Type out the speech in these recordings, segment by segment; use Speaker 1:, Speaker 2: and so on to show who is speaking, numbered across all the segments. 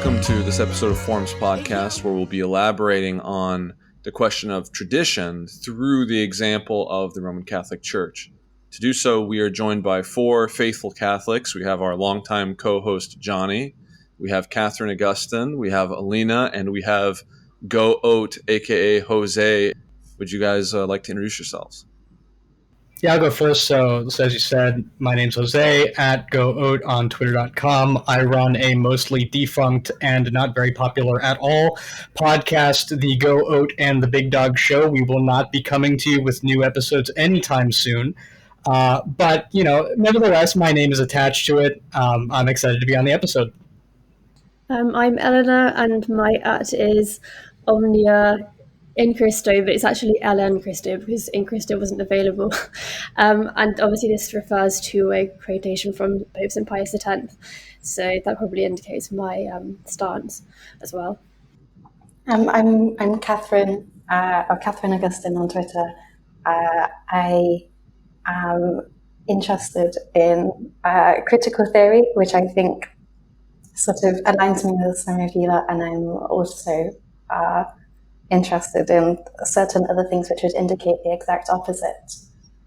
Speaker 1: Welcome to this episode of Forms Podcast, where we'll be elaborating on the question of tradition through the example of the Roman Catholic Church. To do so, we are joined by four faithful Catholics. We have our longtime co-host, Johnny. We have Catherine Augustine. We have Alina. And we have Go Oat, a.k.a. Jose. Would you guys like to introduce yourselves?
Speaker 2: Yeah, I'll go first. So as you said, my name's Jose at GoOat on Twitter.com. I run a mostly defunct and not very popular at all podcast, the Go Oat and the Big Dog Show. We will not be coming to you with new episodes anytime soon. But, nevertheless, my name is attached to it. I'm excited to be on the episode.
Speaker 3: I'm Eleanor, and my @ is Omnia in Christo, but it's actually Ella in Christo because in Christo wasn't available. And obviously this refers to a quotation from Pope St. Pius X. So that probably indicates my stance as well.
Speaker 4: I'm Catherine, or Catherine Augustine on Twitter. I am interested in critical theory, which I think sort of aligns me with some revealer, and I'm also interested in certain other things which would indicate the exact opposite.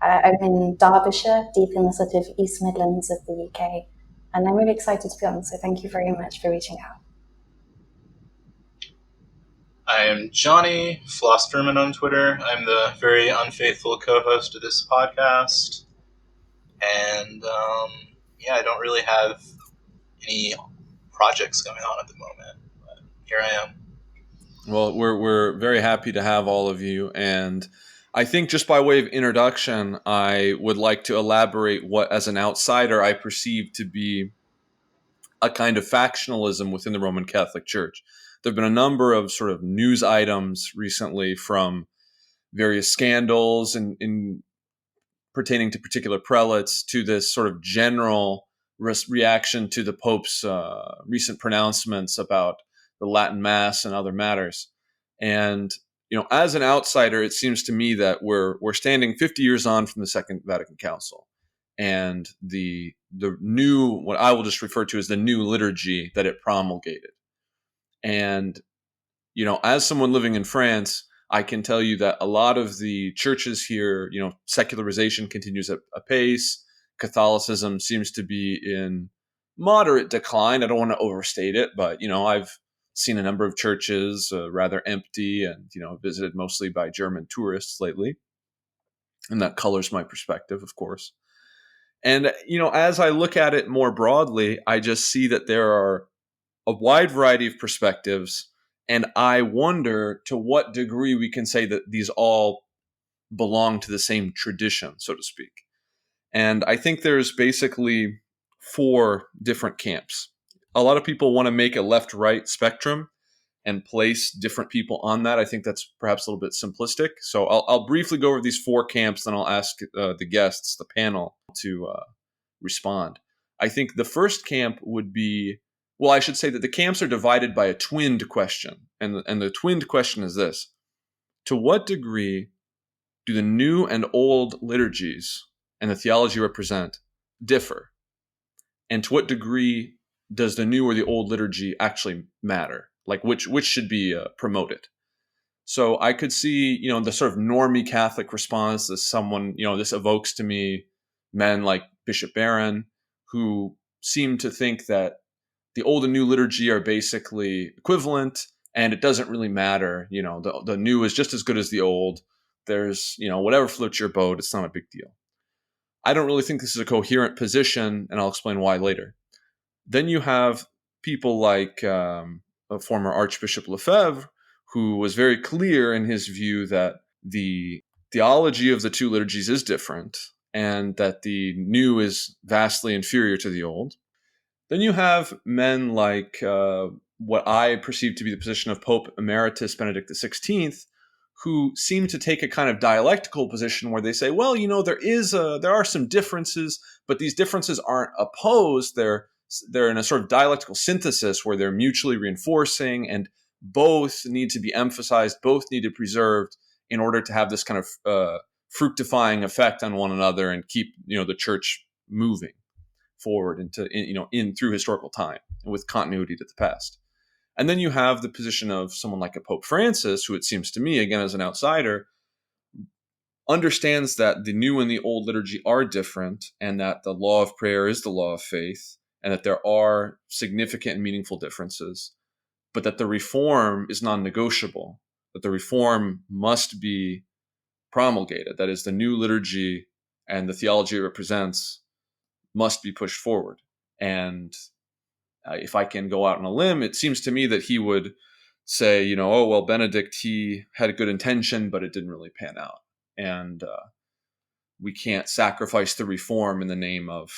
Speaker 4: I'm in Derbyshire, deep in the sort of East Midlands of the UK, and I'm really excited to be on, so thank you very much for reaching out.
Speaker 5: I am Johnny, Flossferman on Twitter. I'm the very unfaithful co-host of this podcast. And I don't really have any projects going on at the moment, but here I am.
Speaker 1: Well, we're very happy to have all of you, and I think just by way of introduction, I would like to elaborate what, as an outsider, I perceive to be a kind of factionalism within the Roman Catholic Church. There have been a number of sort of news items recently from various scandals in pertaining to particular prelates to this sort of general reaction to the Pope's recent pronouncements about the Latin Mass and other matters. And, as an outsider, it seems to me that we're standing 50 years on from the Second Vatican Council and the new, what I will just refer to as the new liturgy that it promulgated. And, as someone living in France, I can tell you that a lot of the churches here, secularization continues at a pace. Catholicism seems to be in moderate decline. I don't want to overstate it, but, I've seen a number of churches rather empty and, visited mostly by German tourists lately. And that colors my perspective, of course. And, as I look at it more broadly, I just see that there are a wide variety of perspectives. And I wonder to what degree we can say that these all belong to the same tradition, so to speak. And I think there's basically four different camps. A lot of people want to make a left-right spectrum and place different people on that. I think that's perhaps a little bit simplistic. So I'll briefly go over these four camps, then I'll ask the guests, the panel, to respond. I think the first camp would be, well, I should say that the camps are divided by a twinned question. And the twinned question is this: to what degree do the new and old liturgies and the theology represent differ? And to what degree does the new or the old liturgy actually matter? Like which should be promoted? So I could see, the sort of normie Catholic response as someone, this evokes to me men like Bishop Barron, who seem to think that the old and new liturgy are basically equivalent, and it doesn't really matter. The new is just as good as the old. There's, whatever floats your boat, it's not a big deal. I don't really think this is a coherent position, and I'll explain why later. Then you have people like a former Archbishop Lefebvre, who was very clear in his view that the theology of the two liturgies is different, and that the new is vastly inferior to the old. Then you have men like what I perceive to be the position of Pope Emeritus Benedict XVI, who seem to take a kind of dialectical position where they say, well, there are some differences, but these differences aren't opposed. They're in a sort of dialectical synthesis where they're mutually reinforcing, and both need to be emphasized, both need to be preserved in order to have this kind of fructifying effect on one another and keep the church moving forward into through historical time and with continuity to the past. And then you have the position of someone like a Pope Francis, who it seems to me, again, as an outsider, understands that the new and the old liturgy are different, and that the law of prayer is the law of faith, and that there are significant and meaningful differences, but that the reform is non-negotiable, that the reform must be promulgated. That is, the new liturgy and the theology it represents must be pushed forward. And if I can go out on a limb, it seems to me that he would say, oh, well, Benedict, he had a good intention, but it didn't really pan out. And we can't sacrifice the reform in the name of,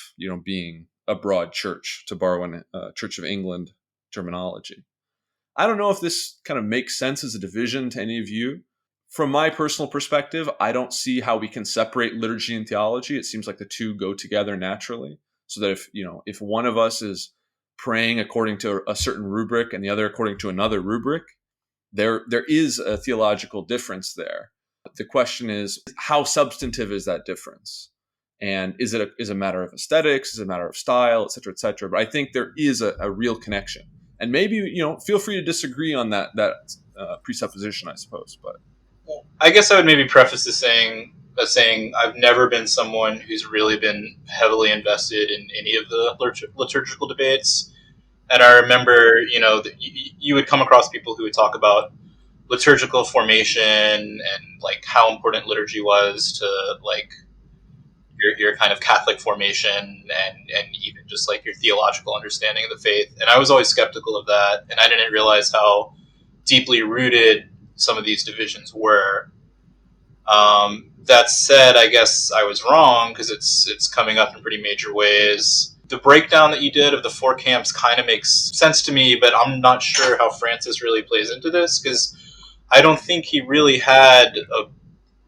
Speaker 1: being a broad church, to borrow a Church of England terminology. I don't know if this kind of makes sense as a division to any of you. From my personal perspective, I don't see how we can separate liturgy and theology. It seems like the two go together naturally. So that if one of us is praying according to a certain rubric and the other according to another rubric, there is a theological difference there. The question is, how substantive is that difference? And is it a matter of aesthetics? Is it a matter of style, et cetera, et cetera? But I think there is a real connection. And maybe, feel free to disagree on that presupposition, I suppose. But
Speaker 5: I guess I would maybe preface this saying I've never been someone who's really been heavily invested in any of the liturgical debates. And I remember, you would come across people who would talk about liturgical formation and like how important liturgy was to like your kind of Catholic formation and even just like your theological understanding of the faith. And I was always skeptical of that, and I didn't realize how deeply rooted some of these divisions were. That said, I guess I was wrong because it's coming up in pretty major ways. The breakdown that you did of the four camps kind of makes sense to me, but I'm not sure how Francis really plays into this because I don't think he really had a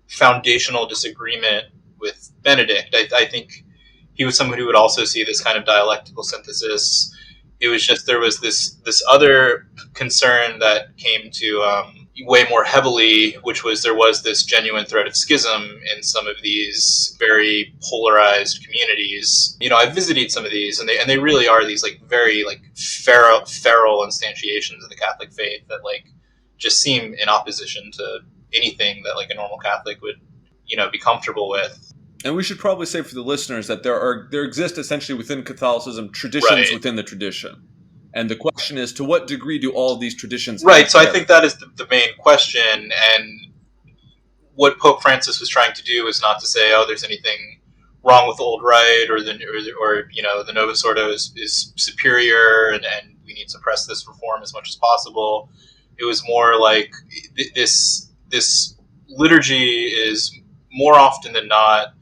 Speaker 5: foundational disagreement with Benedict. I think he was someone who would also see this kind of dialectical synthesis. It was just there was this other concern that came to way more heavily, which was there was this genuine threat of schism in some of these very polarized communities. I visited some of these, and they really are these like very like feral instantiations of the Catholic faith that like just seem in opposition to anything that like a normal Catholic would be comfortable with.
Speaker 1: And we should probably say for the listeners that there exist essentially within Catholicism traditions within the tradition. And the question is, to what degree do all of these traditions
Speaker 5: right? So I think that is the main question. And what Pope Francis was trying to do is not to say, oh, there's anything wrong with the old rite or the Novus Ordo is superior and we need to press this reform as much as possible. It was more like this liturgy is more often than not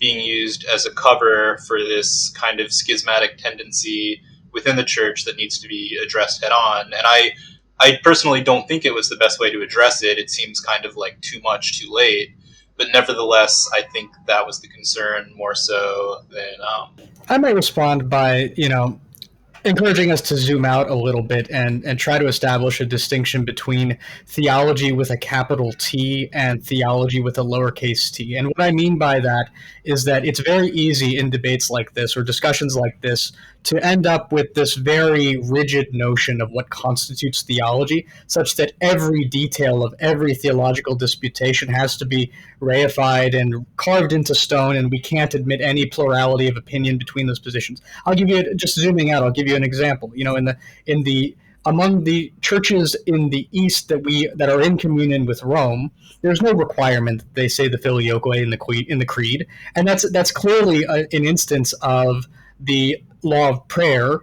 Speaker 5: being used as a cover for this kind of schismatic tendency within the church that needs to be addressed head on. And I personally don't think it was the best way to address it. It seems kind of like too much, too late. But nevertheless, I think that was the concern more so than.
Speaker 2: I might respond by, encouraging us to zoom out a little bit and try to establish a distinction between theology with a capital T and theology with a lowercase t. And what I mean by that is that it's very easy in debates like this or discussions like this to end up with this very rigid notion of what constitutes theology, such that every detail of every theological disputation has to be reified and carved into stone, and we can't admit any plurality of opinion between those positions. I'll give you, just zooming out, I'll give you an example. Among the churches in the East that are in communion with Rome, there's no requirement that they say the Filioque in the Creed, and that's clearly an instance of the law of prayer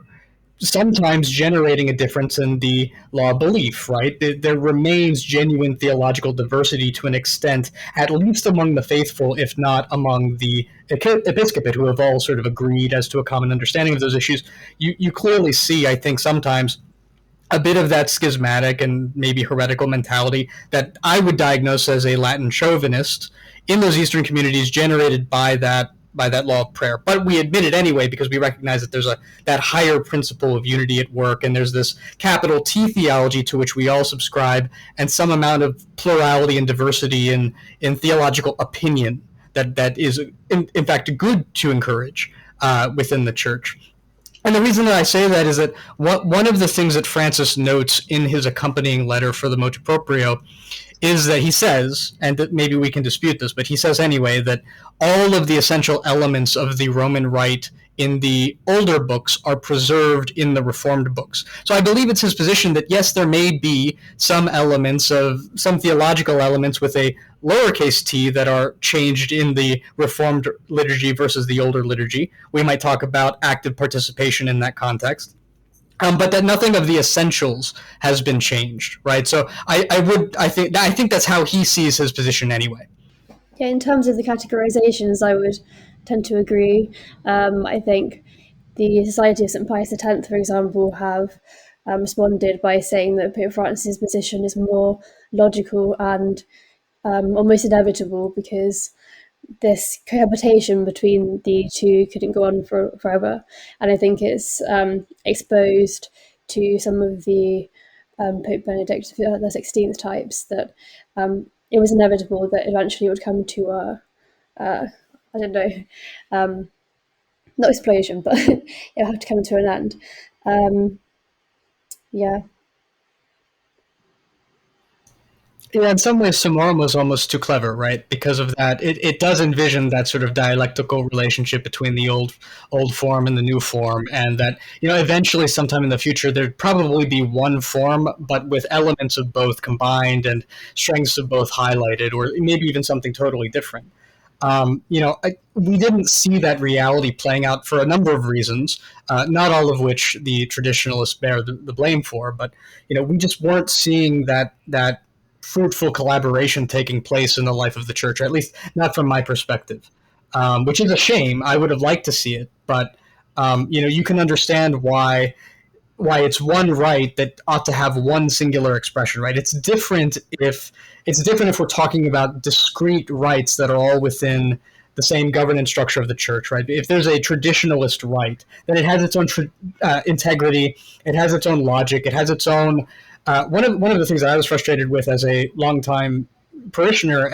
Speaker 2: sometimes generating a difference in the law of belief, right? There remains genuine theological diversity to an extent, at least among the faithful, if not among the episcopate, who have all sort of agreed as to a common understanding of those issues. You clearly see, I think, sometimes a bit of that schismatic and maybe heretical mentality that I would diagnose as a Latin chauvinist in those Eastern communities generated by that law of prayer. But we admit it anyway because we recognize that there's that higher principle of unity at work, and there's this capital T theology to which we all subscribe, and some amount of plurality and diversity in theological opinion that is in fact good to encourage within the church. And the reason that I say that is that one of the things that Francis notes in his accompanying letter for the motu proprio is that he says, and that maybe we can dispute this, but he says anyway that all of the essential elements of the Roman rite in the older books are preserved in the Reformed books. So I believe it's his position that yes, there may be some elements of some theological elements with a lowercase t that are changed in the Reformed liturgy versus the older liturgy. We might talk about active participation in that context. But that nothing of the essentials has been changed, right? So I think that's how he sees his position anyway.
Speaker 3: Yeah, in terms of the categorizations, I would tend to agree. I think the Society of St. Pius X, for example, have responded by saying that Pope Francis's position is more logical and almost inevitable because this cohabitation between the two couldn't go on forever. And I think it's exposed to some of the Pope Benedict the 16th types that it was inevitable that eventually it would come to I don't know, not explosion, but it would have to come to an end. Yeah.
Speaker 2: Yeah, in some ways, Summorum was almost too clever, right? Because of that, it does envision that sort of dialectical relationship between the old form and the new form, and that eventually, sometime in the future, there'd probably be one form, but with elements of both combined and strengths of both highlighted, or maybe even something totally different. We didn't see that reality playing out for a number of reasons, not all of which the traditionalists bear the blame for, but we just weren't seeing that fruitful collaboration taking place in the life of the church, or at least not from my perspective, which is a shame. I would have liked to see it, but you can understand why it's one right that ought to have one singular expression, right? It's different if we're talking about discrete rights that are all within the same governance structure of the church, right? If there's a traditionalist right, then it has its own integrity, it has its own logic, it has its own. One of the things that I was frustrated with as a longtime parishioner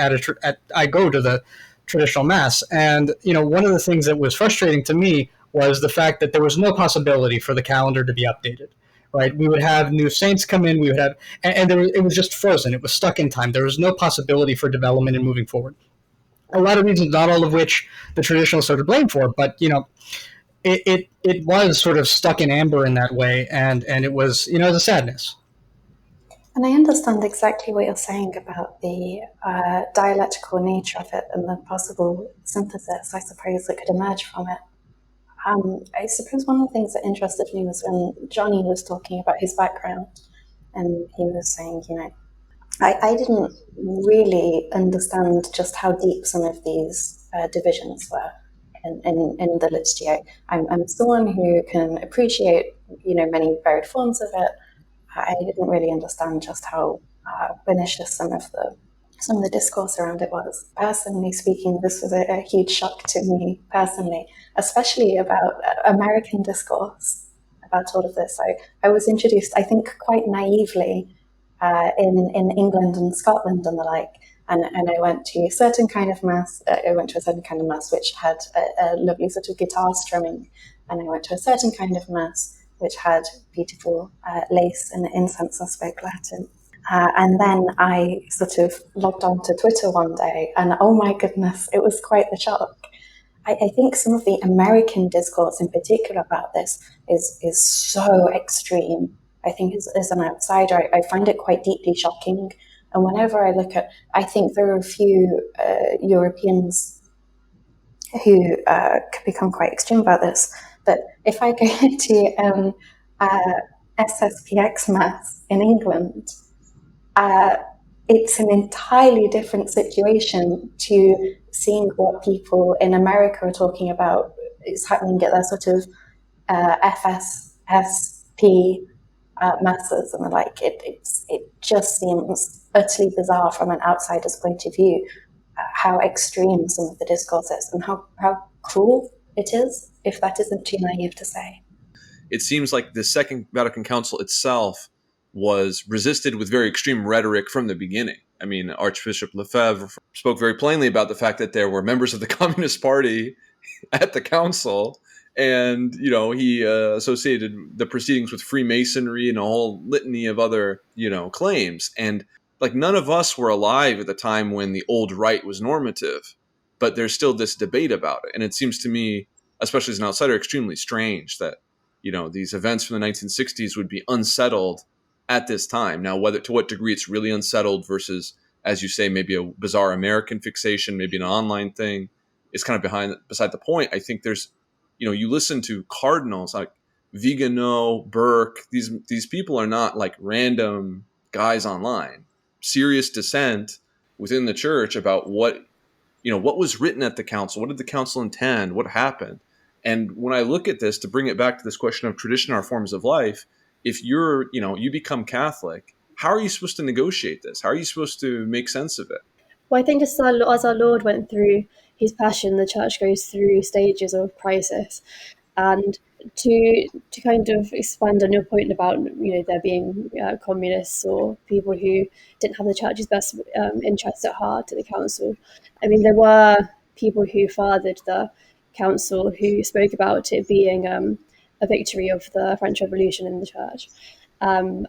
Speaker 2: I go to the traditional mass, and one of the things that was frustrating to me was the fact that there was no possibility for the calendar to be updated. Right, we would have new saints come in. We would have, and it was just frozen. It was stuck in time. There was no possibility for development and moving forward. A lot of reasons, not all of which the traditionalists are to blame for, but it was sort of stuck in amber in that way, and it was the sadness.
Speaker 4: And I understand exactly what you're saying about the dialectical nature of it and the possible synthesis, I suppose, that could emerge from it. I suppose one of the things that interested me was when Johnny was talking about his background, and he was saying, I didn't really understand just how deep some of these divisions were in the liturgy. I'm someone who can appreciate, many varied forms of it. I didn't really understand just how pernicious some of the discourse around it was. Personally speaking, this was a huge shock to me personally, especially about American discourse about all of this. I was introduced, I think, quite naively in England and Scotland and the like. And I went to a certain kind of mass. I went to a certain kind of mass which had a lovely sort of guitar strumming, and I went to a certain kind of mass which had beautiful lace and incense and spoke Latin. And then I sort of logged on to Twitter one day, and oh my goodness, it was quite the shock. I think some of the American discourse in particular about this is so extreme. I think as an outsider, I find it quite deeply shocking. And whenever I look at, I think there are a few Europeans who could become quite extreme about this. But if I go to SSPX Mass in England, it's an entirely different situation to seeing what people in America are talking about is happening at their sort of FSSP masses and the like. It just seems utterly bizarre from an outsider's point of view how extreme some of the discourse is and how cruel it is, if that isn't too naive to say.
Speaker 1: It seems like the Second Vatican Council itself was resisted with very extreme rhetoric from the beginning. I mean, Archbishop Lefebvre spoke very plainly about the fact that there were members of the Communist Party at the council, and he associated the proceedings with Freemasonry and a whole litany of other claims. And like, none of us were alive at the time when the old rite was normative, but there's still this debate about it. And it seems to me, especially as an outsider, extremely strange that these events from the 1960s would be unsettled at this time. Now, whether to what degree it's really unsettled versus, as you say, maybe a bizarre American fixation, maybe an online thing, is kind of beside the point. I think there's, you listen to cardinals like Vigano, Burke. These people are not like random guys online. Serious dissent within the church about what was written at the council. What did the council intend? What happened? And when I look at this, to bring it back to this question of tradition, our forms of life, if you become Catholic, how are you supposed to negotiate this? How are you supposed to make sense of it?
Speaker 3: Well, I think as our Lord went through his passion, the church goes through stages of crisis. And to kind of expand on your point about there being communists or people who didn't have the church's best interests at heart at the council. I mean, there were people who fathered the council who spoke about it being a victory of the French Revolution in the church, and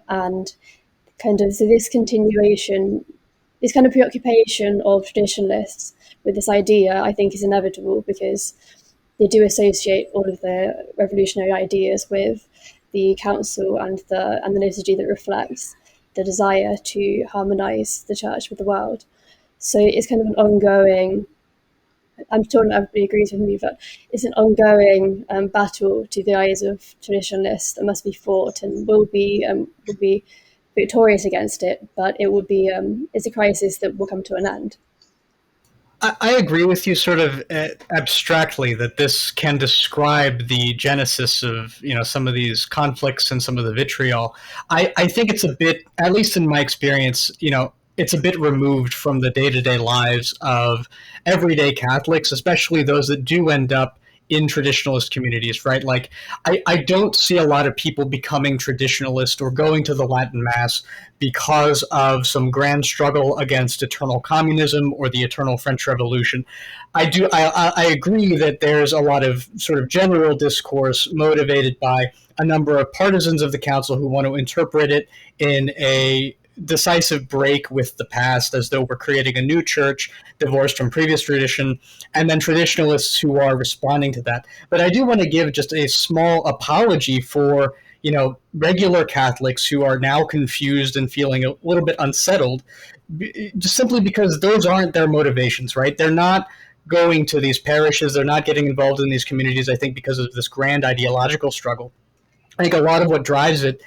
Speaker 3: kind of so this kind of preoccupation of traditionalists with this idea, I think, is inevitable because they do associate all of the revolutionary ideas with the council and the liturgy that reflects the desire to harmonise the church with the world. So it's kind of an ongoing. I'm sure not everybody agrees with me, but it's an ongoing battle to the eyes of traditionalists that must be fought and will be victorious against it. But it will be it's a crisis that will come to an end.
Speaker 2: I agree with you sort of abstractly that this can describe the genesis of some of these conflicts and some of the vitriol. I think it's a bit, at least in my experience, it's a bit removed from the day-to-day lives of everyday Catholics, especially those that do end up in traditionalist communities, right? Like, I don't see a lot of people becoming traditionalist or going to the Latin Mass because of some grand struggle against eternal communism or the eternal French Revolution. I agree that there's a lot of sort of general discourse motivated by a number of partisans of the council who want to interpret it in a decisive break with the past, as though we're creating a new church divorced from previous tradition, and then traditionalists who are responding to that. But I do want to give just a small apology for regular Catholics who are now confused and feeling a little bit unsettled, just simply because those aren't their motivations, right? They're not going to these parishes, they're not getting involved in these communities, I think, because of this grand ideological struggle. I think a lot of what drives it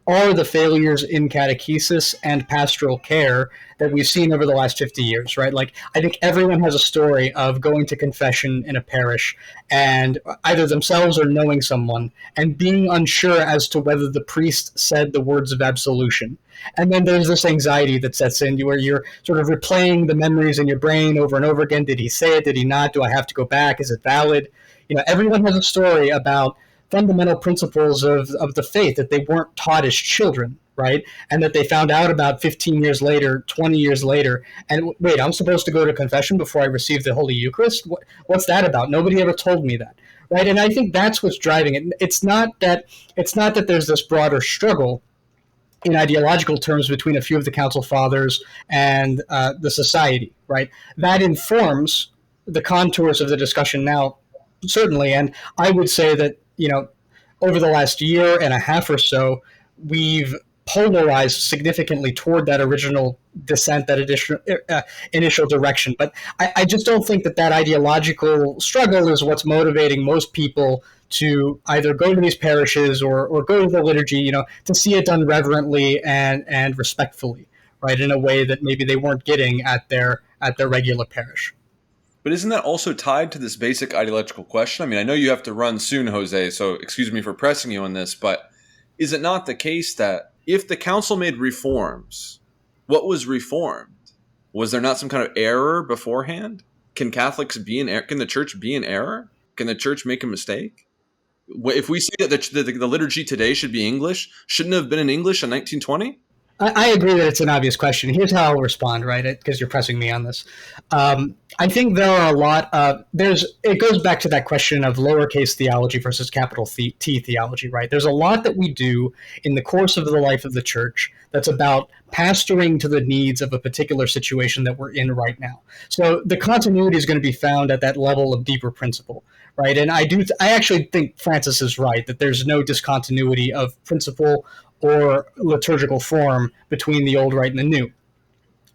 Speaker 2: are the failures in catechesis and pastoral care that we've seen over the last 50 years, right? Like, I think everyone has a story of going to confession in a parish and either themselves or knowing someone and being unsure as to whether the priest said the words of absolution. And then there's this anxiety that sets in where you're sort of replaying the memories in your brain over and over again. Did he say it? Did he not? Do I have to go back? Is it valid? Everyone has a story about fundamental principles of the faith that they weren't taught as children, right? And that they found out about 15 years later, 20 years later. And wait, I'm supposed to go to confession before I receive the Holy Eucharist? What's that about? Nobody ever told me that, right? And I think that's what's driving it. It's not that there's this broader struggle in ideological terms between a few of the council fathers and the society, right? That informs the contours of the discussion now, certainly. And I would say that, over the last year and a half or so, we've polarized significantly toward that original dissent, that initial direction. But I just don't think that ideological struggle is what's motivating most people to either go to these parishes or go to the liturgy, to see it done reverently and respectfully, right, in a way that maybe they weren't getting at their regular parish.
Speaker 1: But isn't that also tied to this basic ideological question? I mean, I know you have to run soon, Jose, so excuse me for pressing you on this, but is it not the case that if the council made reforms, what was reformed? Was there not some kind of error beforehand? Can Catholics be in error? Can the church be in error? Can the church make a mistake? If we say that the liturgy today should be English, shouldn't it have been in English in 1920?
Speaker 2: I agree that it's an obvious question. Here's how I'll respond, right? Because you're pressing me on this. I think there are a lot of it goes back to that question of lowercase theology versus capital T theology, right? There's a lot that we do in the course of the life of the church that's about pastoring to the needs of a particular situation that we're in right now. So the continuity is going to be found at that level of deeper principle, right? And I actually think Francis is right that there's no discontinuity of principle or liturgical form between the old rite and the new.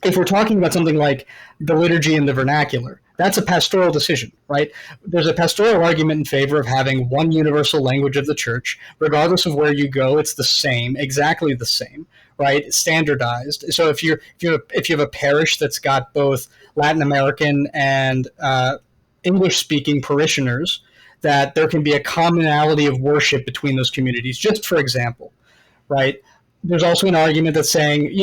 Speaker 2: If we're talking about something like the liturgy and the vernacular, that's a pastoral decision, right? There's a pastoral argument in favor of having one universal language of the church. Regardless of where you go, it's the same, exactly the same, right? Standardized. So if you have a parish that's got both Latin American and English speaking parishioners, that there can be a commonality of worship between those communities. Just for example, right? There's also an argument that's saying,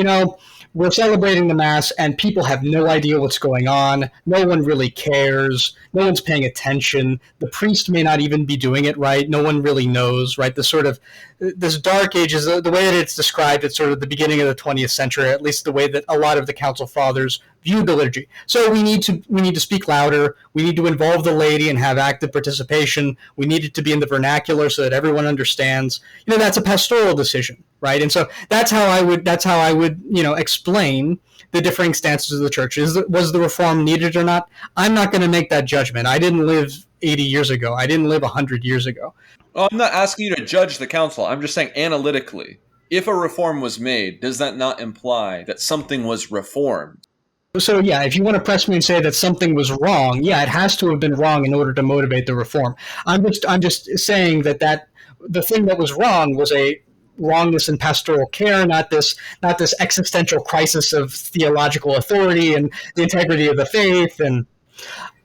Speaker 2: we're celebrating the Mass and people have no idea what's going on. No one really cares. No one's paying attention. The priest may not even be doing it right. No one really knows, right? This Dark Ages, the way that it's described, it's sort of the beginning of the 20th century, at least the way that a lot of the Council Fathers viewed the liturgy. So we need to speak louder. We need to involve the laity and have active participation. We need it to be in the vernacular so that everyone understands. That's a pastoral decision, right? And so that's how I would explain the differing stances of the church. Was the reform needed or not? I'm not going to make that judgment. I didn't live 80 years ago. I didn't live 100 years ago.
Speaker 1: Well, I'm not asking you to judge the council. I'm just saying analytically, if a reform was made, does that not imply that something was reformed?
Speaker 2: So yeah, if you want to press me and say that something was wrong, yeah, it has to have been wrong in order to motivate the reform. I'm just saying that the thing that was wrong was a wrongness in pastoral care, not this existential crisis of theological authority and the integrity of the faith. And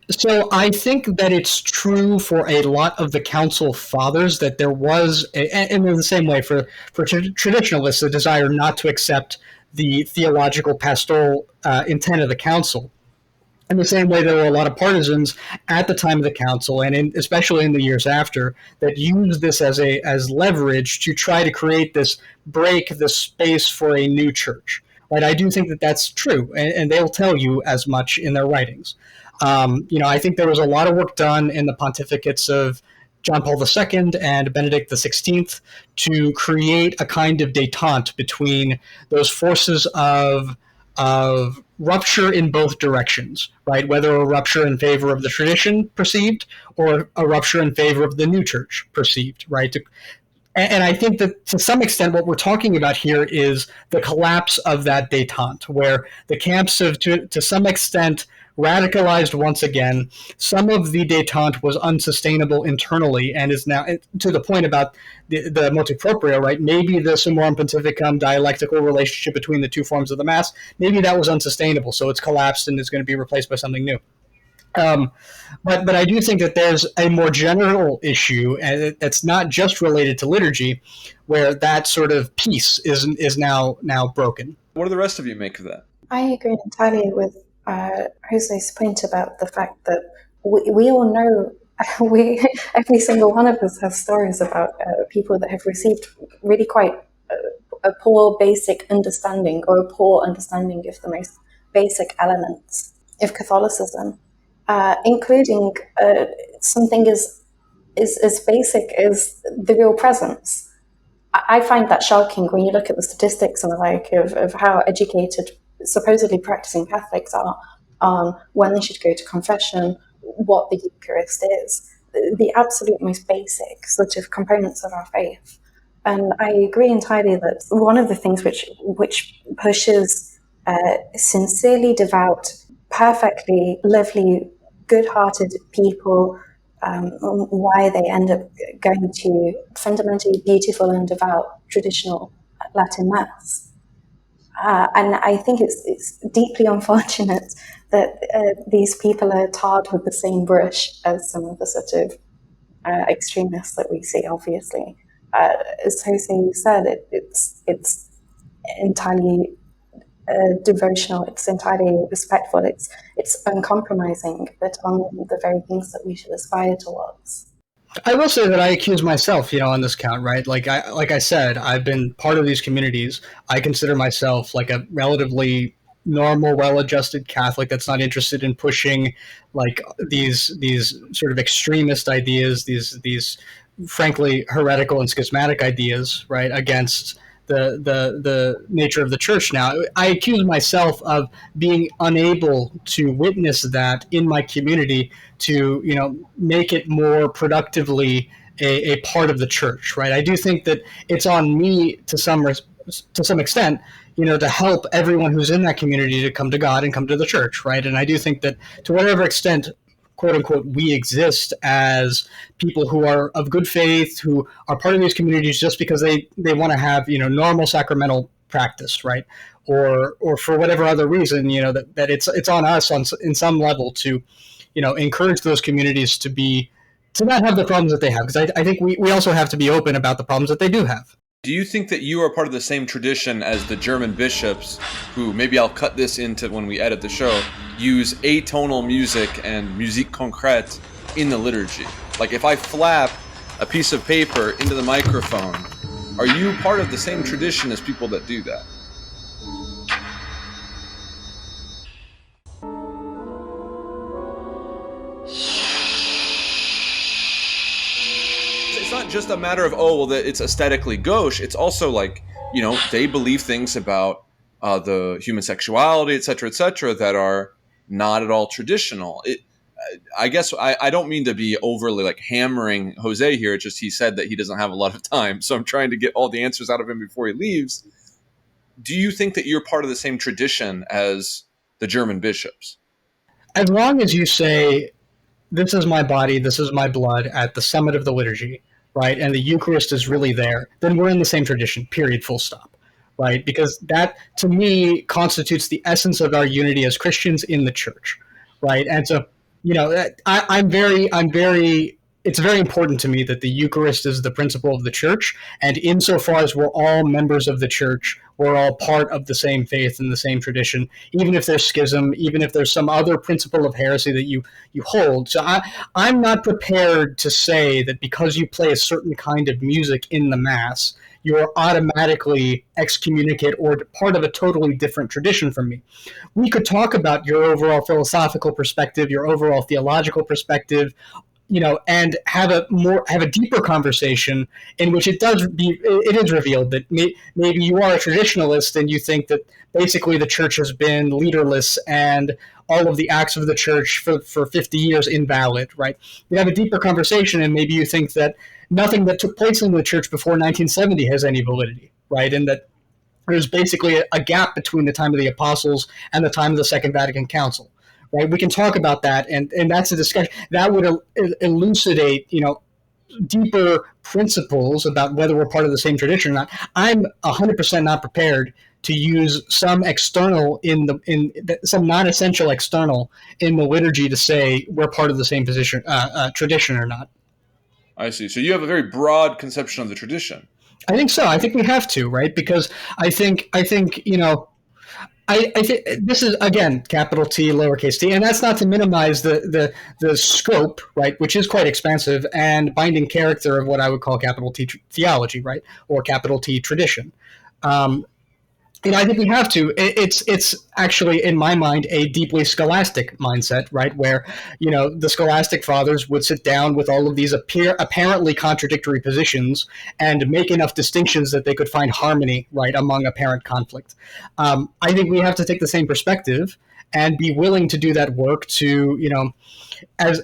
Speaker 2: so I think that it's true for a lot of the council fathers that there was, and in the same way for traditionalists, a desire not to accept the theological pastoral intent of the council. In the same way, there were a lot of partisans at the time of the council, and especially in the years after, that used this as leverage to try to create this space for a new church. Right? I do think that that's true, and they'll tell you as much in their writings. I think there was a lot of work done in the pontificates of John Paul II and Benedict XVI to create a kind of détente between those forces of rupture in both directions, right? Whether a rupture in favor of the tradition perceived or a rupture in favor of the new church perceived, right? And I think that to some extent, what we're talking about here is the collapse of that détente, where the camps have, to some extent, radicalized once again. Some of the détente was unsustainable internally and is now, to the point about the motu proprio, right? Maybe the Summorum Pontificum dialectical relationship between the two forms of the Mass, maybe that was unsustainable, so it's collapsed and is going to be replaced by something new. But I do think that there's a more general issue, and that's not just related to liturgy, where that sort of peace is now broken.
Speaker 1: What do the rest of you make of that?
Speaker 4: I agree entirely with Jose's point about the fact that we all know, every single one of us has stories about people that have received really quite a poor basic understanding, or a poor understanding of the most basic elements of Catholicism, including something as basic as the real presence. I find that shocking when you look at the statistics and the like of how educated supposedly practicing Catholics are on when they should go to confession, what the Eucharist is, the absolute most basic sort of components of our faith. And I agree entirely that one of the things which pushes sincerely devout, perfectly lovely, good-hearted people, why they end up going to fundamentally beautiful and devout traditional Latin Mass. And I think it's deeply unfortunate that these people are tarred with the same brush as some of the sort of extremists that we see, obviously. As Jose said, it's entirely devotional, it's entirely respectful, it's uncompromising, but on the very things that we should aspire towards.
Speaker 2: I will say that I accuse myself, on this count, right? Like I said, I've been part of these communities. I consider myself like a relatively normal, well-adjusted Catholic that's not interested in pushing like these sort of extremist ideas, these frankly heretical and schismatic ideas, right, against the nature of the church. Now, I accuse myself of being unable to witness that in my community to make it more productively a part of the church, right? I do think that it's on me to some extent, to help everyone who's in that community to come to God and come to the church, right? And I do think that to whatever extent, quote unquote, we exist as people who are of good faith, who are part of these communities just because they want to have normal sacramental practice, right? Or for whatever other reason, that it's on us in some level to encourage those communities to not have the problems that they have, because I think we also have to be open about the problems that they do have.
Speaker 1: Do you think that you are part of the same tradition as the German bishops, who, maybe I'll cut this into when we edit the show, use atonal music and musique concrète in the liturgy? Like if I flap a piece of paper into the microphone, are you part of the same tradition as people that do that? It's not just a matter of, oh, well, that it's aesthetically gauche. It's also like, they believe things about the human sexuality, et cetera, that are not at all traditional. I guess I don't mean to be overly like hammering Jose here. It's just he said that he doesn't have a lot of time, so I'm trying to get all the answers out of him before he leaves. Do you think that you're part of the same tradition as the German bishops?
Speaker 2: As long as you say, this is my body, this is my blood at the summit of the liturgy, right? And the Eucharist is really there, then we're in the same tradition, period, full stop, right? Because that, to me, constitutes the essence of our unity as Christians in the church, right? And so, it's very important to me that the Eucharist is the principle of the church. And insofar as we're all members of the church, we're all part of the same faith and the same tradition, even if there's schism, even if there's some other principle of heresy that you hold. So I'm not prepared to say that because you play a certain kind of music in the Mass, you're automatically excommunicate or part of a totally different tradition from me. We could talk about your overall philosophical perspective, your overall theological perspective, and have a deeper conversation in which it is revealed that maybe you are a traditionalist and you think that basically the church has been leaderless and all of the acts of the church for 50 years invalid, right? You have a deeper conversation and maybe you think that nothing that took place in the church before 1970 has any validity, right? And that there's basically a gap between the time of the apostles and the time of the Second Vatican Council, right? We can talk about that, and that's a discussion that would elucidate, deeper principles about whether we're part of the same tradition or not. I'm 100% not prepared to use some external some non-essential external in the liturgy to say we're part of the same tradition or not.
Speaker 1: I see. So you have a very broad conception of the tradition.
Speaker 2: I think so. I think we have to, right? Because I think I think this is again capital T, lowercase t, and that's not to minimize the scope, right, which is quite expansive, and binding character of what I would call capital T theology, right, or capital T tradition. Um, I think we have to. It's actually, in my mind, a deeply scholastic mindset, right? Where the scholastic fathers would sit down with all of these apparently contradictory positions and make enough distinctions that they could find harmony, right, among apparent conflict. I think we have to take the same perspective and be willing to do that work to as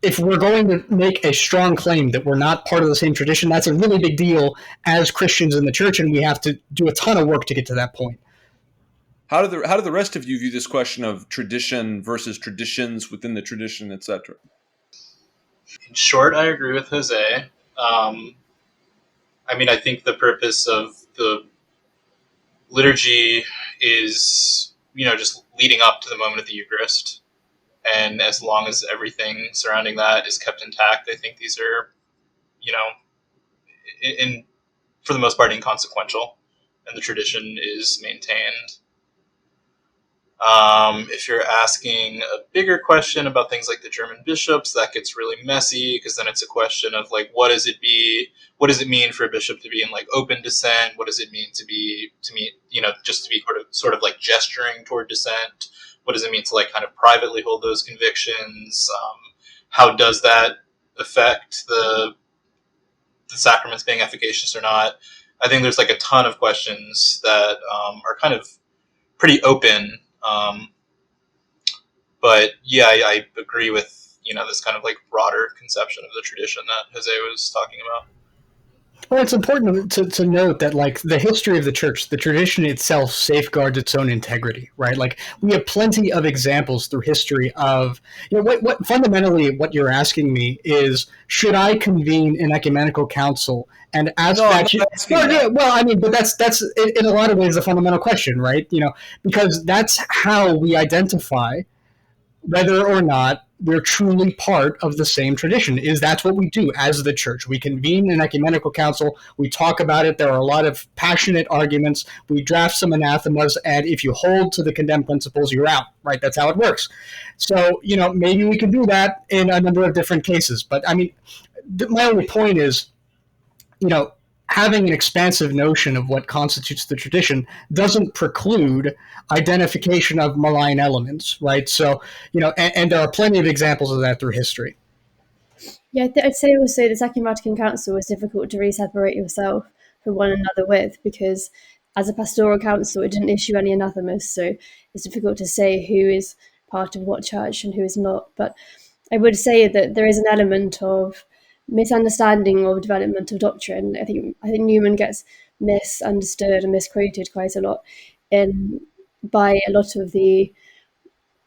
Speaker 2: if we're going to make a strong claim that we're not part of the same tradition, that's a really big deal as Christians in the church, and we have to do a ton of work to get to that point.
Speaker 1: How do the rest of you view this question of tradition versus traditions within the tradition, etc.?
Speaker 5: In short, I agree with Jose. I think the purpose of the liturgy is, just leading up to the moment of the Eucharist. And as long as everything surrounding that is kept intact, I think these are, in for the most part, inconsequential, and the tradition is maintained. If you're asking a bigger question about things like the German bishops, that gets really messy because then it's a question of like, what does it mean for a bishop to be in like open dissent? What does it mean just to be sort of like gesturing toward dissent? What does it mean to like kind of privately hold those convictions? How does that affect the sacraments being efficacious or not? I think there's like a ton of questions that are kind of pretty open. But yeah, I agree with this kind of like broader conception of the tradition that Jose was talking about.
Speaker 2: Well, it's important to note that, like, the history of the church, the tradition itself safeguards its own integrity, right? Like, we have plenty of examples through history of, what fundamentally what you're asking me is, should I convene an ecumenical council and ask
Speaker 1: No, I'm
Speaker 2: that?
Speaker 1: not asking that.
Speaker 2: Well, I mean, but that's in a lot of ways the fundamental question, right? Because that's how we identify whether or not we're truly part of the same tradition. Is that's what we do as the church. We convene an ecumenical council, we talk about it, there are a lot of passionate arguments, we draft some anathemas, and if you hold to the condemned principles, you're out, right? That's how it works. So, maybe we can do that in a number of different cases. But I mean, my only point is, you know, having an expansive notion of what constitutes the tradition doesn't preclude identification of malign elements, right? So, and there are plenty of examples of that through history.
Speaker 3: Yeah, I'd say also the Second Vatican Council was difficult to really separate yourself from one another with, because as a pastoral council, it didn't issue any anathemas, so it's difficult to say who is part of what church and who is not. But I would say that there is an element of misunderstanding of development of doctrine. I think Newman gets misunderstood and misquoted quite a lot in by a lot of the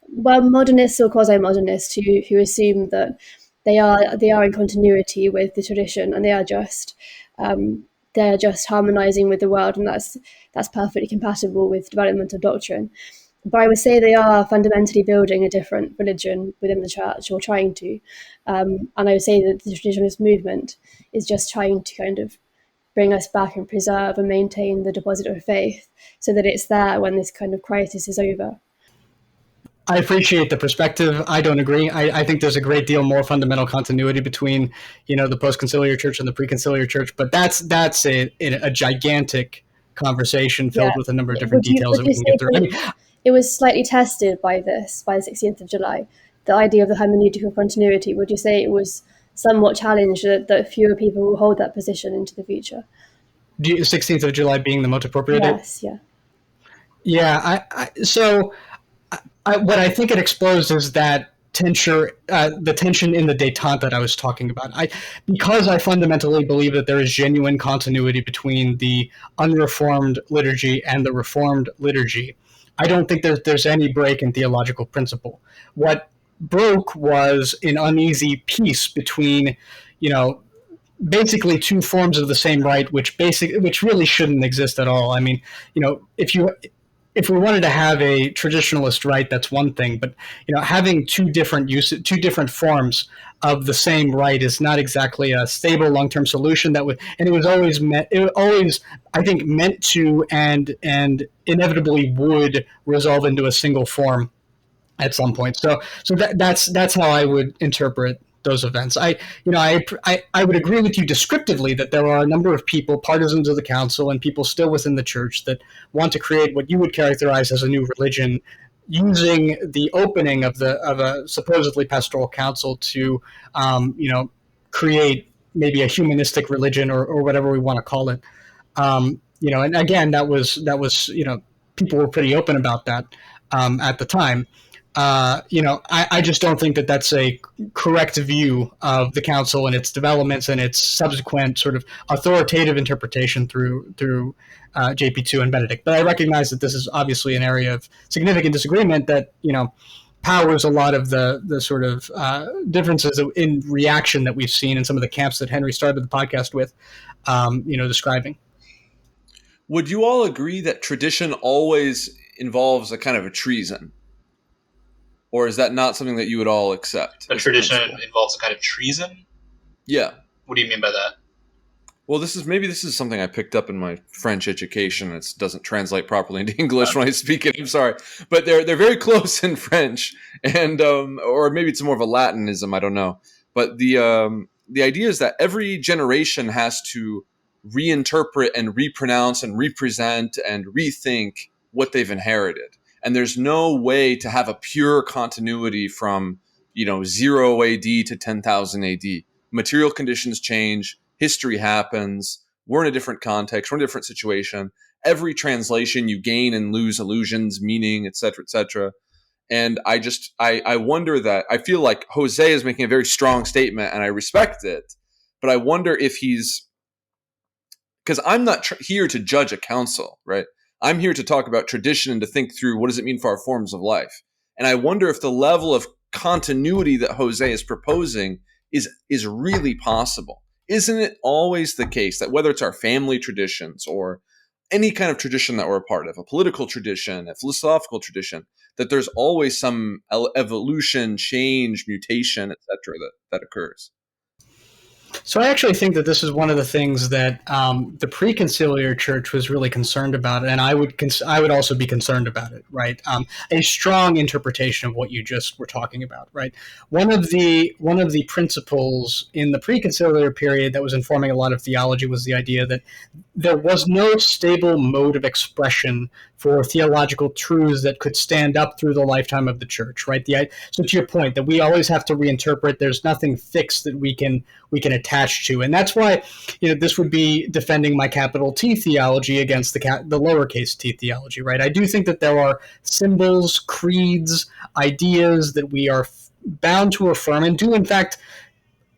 Speaker 3: modernists or quasi-modernists who assume that they are in continuity with the tradition, and they are just harmonizing with the world, and that's perfectly compatible with development of doctrine. But I would say they are fundamentally building a different religion within the church, or trying to. And I would say that the traditionalist movement is just trying to kind of bring us back and preserve and maintain the deposit of faith, so that it's there when this kind of crisis is over.
Speaker 2: I appreciate the perspective. I don't agree. I think there's a great deal more fundamental continuity between, the post-conciliar church and the pre-conciliar church. But that's a gigantic conversation
Speaker 3: Yeah.
Speaker 2: filled with a number of different
Speaker 3: Would you
Speaker 2: details
Speaker 3: would
Speaker 2: that we
Speaker 3: you
Speaker 2: can
Speaker 3: say
Speaker 2: get through. I
Speaker 3: that
Speaker 2: mean,
Speaker 3: it was slightly tested by the 16th of July, the idea of the hermeneutical continuity? Would you say it was somewhat challenged that fewer people will hold that position into the future?
Speaker 2: 16th of July being the most appropriate date.
Speaker 3: Yes, yeah.
Speaker 2: Yeah. What I think it exposed is that the tension in the détente that I was talking about. Because I fundamentally believe that there is genuine continuity between the unreformed liturgy and the reformed liturgy. I don't think there's any break in theological principle. What broke was an uneasy peace between, you know, basically two forms of the same rite, which really shouldn't exist at all. I mean, if we wanted to have a traditionalist rite, that's one thing, but having two different forms of the same rite is not exactly a stable long-term solution. And it always, I think, meant to and inevitably would resolve into a single form at some point. So that's how I would interpret those events. I would agree with you descriptively that there are a number of people, partisans of the council, and people still within the church that want to create what you would characterize as a new religion, using the opening of a supposedly pastoral council to, create maybe a humanistic religion, or whatever we want to call it. And again, that was people were pretty open about that at the time. I just don't think that that's a correct view of the council and its developments and its subsequent sort of authoritative interpretation through JP2 and Benedict. But I recognize that this is obviously an area of significant disagreement that powers a lot of the sort of differences in reaction that we've seen in some of the camps that Henry started the podcast with, describing.
Speaker 1: Would you all agree that tradition always involves a kind of a treason? Or is that not something that you would all accept
Speaker 5: A
Speaker 1: as a
Speaker 5: tradition
Speaker 1: principle?
Speaker 5: involves a kind of treason?
Speaker 1: Yeah.
Speaker 5: What do you mean by that?
Speaker 1: Well, this is something I picked up in my French education. It doesn't translate properly into English when I speak it. I'm sorry, but they're very close in French, and or maybe it's more of a Latinism. I don't know. But the idea is that every generation has to reinterpret and repronounce and represent and rethink what they've inherited, and there's no way to have a pure continuity from 0 A.D. to 10,000 A.D. Material conditions change, history happens, we're in a different context, we're in a different situation. Every translation you gain and lose illusions, meaning, etc., etc. And I wonder that I feel like Jose is making a very strong statement and I respect it, but I wonder if he's, because I'm not here to judge a council, right? I'm here to talk about tradition and to think through what does it mean for our forms of life. And I wonder if the level of continuity that Jose is proposing is really possible. Isn't it always the case that whether it's our family traditions or any kind of tradition that we're a part of, a political tradition, a philosophical tradition, that there's always some evolution, change, mutation, etc., that occurs?
Speaker 2: So I actually think that this is one of the things that the preconciliar church was really concerned about, and I would also be concerned about it, right? A strong interpretation of what you just were talking about, right? One of the principles in the preconciliar period that was informing a lot of theology was the idea that there was no stable mode of expression for theological truths that could stand up through the lifetime of the church, right? So to your point, that we always have to reinterpret. There's nothing fixed that we can attach to, and that's why this would be defending my capital T theology against the lowercase t theology, right? I do think that there are symbols, creeds, ideas that we are bound to affirm, and do in fact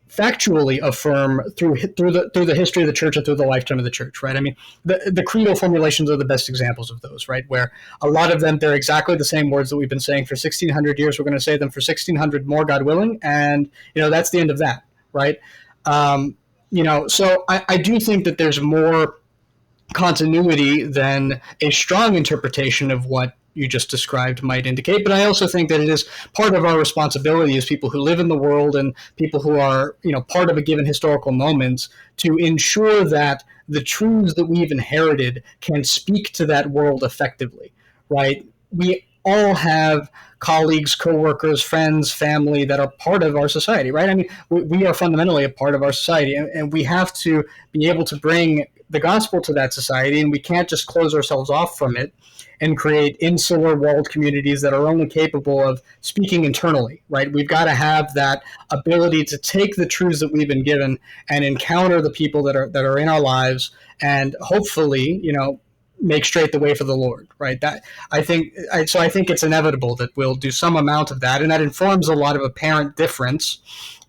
Speaker 2: factually affirm through the history of the church and through the lifetime of the church, right? I mean, the creedal formulations are the best examples of those, right? Where a lot of them, they're exactly the same words that we've been saying for 1,600 years. We're going to say them for 1,600 more, God willing, and that's the end of that, right? So I do think that there's more continuity than a strong interpretation of what you just described might indicate. But I also think that it is part of our responsibility as people who live in the world and people who are, part of a given historical moment to ensure that the truths that we've inherited can speak to that world effectively, right? We all have colleagues, coworkers, friends, family that are part of our society, right? I mean, we are fundamentally a part of our society, and we have to be able to bring the gospel to that society, and we can't just close ourselves off from it and create insular walled communities that are only capable of speaking internally, right? We've got to have that ability to take the truths that we've been given and encounter the people that are in our lives, and hopefully, make straight the way for the Lord, right? I think it's inevitable that we'll do some amount of that, and that informs a lot of apparent difference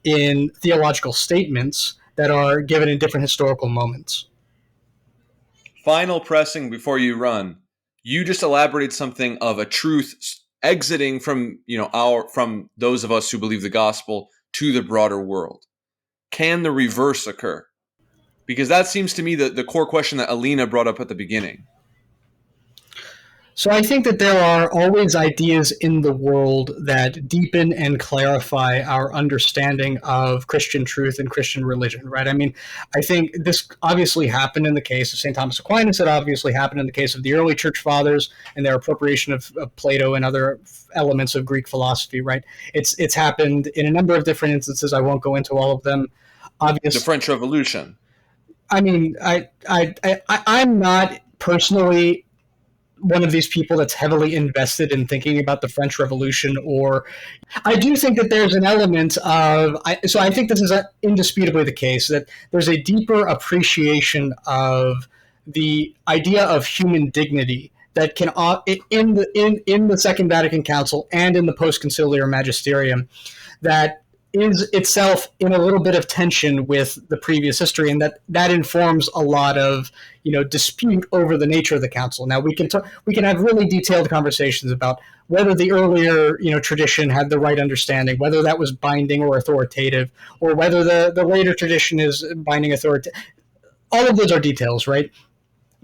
Speaker 2: in theological statements that are given in different historical moments.
Speaker 1: Final pressing before you run. You just elaborated something of a truth exiting from from those of us who believe the gospel to the broader world. Can the reverse occur? Because that seems to me the core question that Alina brought up at the beginning.
Speaker 2: So I think that there are always ideas in the world that deepen and clarify our understanding of Christian truth and Christian religion, right? I mean, I think this obviously happened in the case of St. Thomas Aquinas. It obviously happened in the case of the early church fathers and their appropriation of Plato and other elements of Greek philosophy, right? It's happened in a number of different instances. I won't go into all of them.
Speaker 1: Obviously, the French Revolution.
Speaker 2: I mean, I'm not personally one of these people that's heavily invested in thinking about the French Revolution, or I do think that there's an element of, so I think this is indisputably the case, that there's a deeper appreciation of the idea of human dignity that can, in the Second Vatican Council and in the post-conciliar magisterium, that is itself in a little bit of tension with the previous history, and that informs a lot of dispute over the nature of the council. Now we can have really detailed conversations about whether the earlier tradition had the right understanding, whether that was binding or authoritative, or whether the later tradition is binding authoritative. All of those are details, right?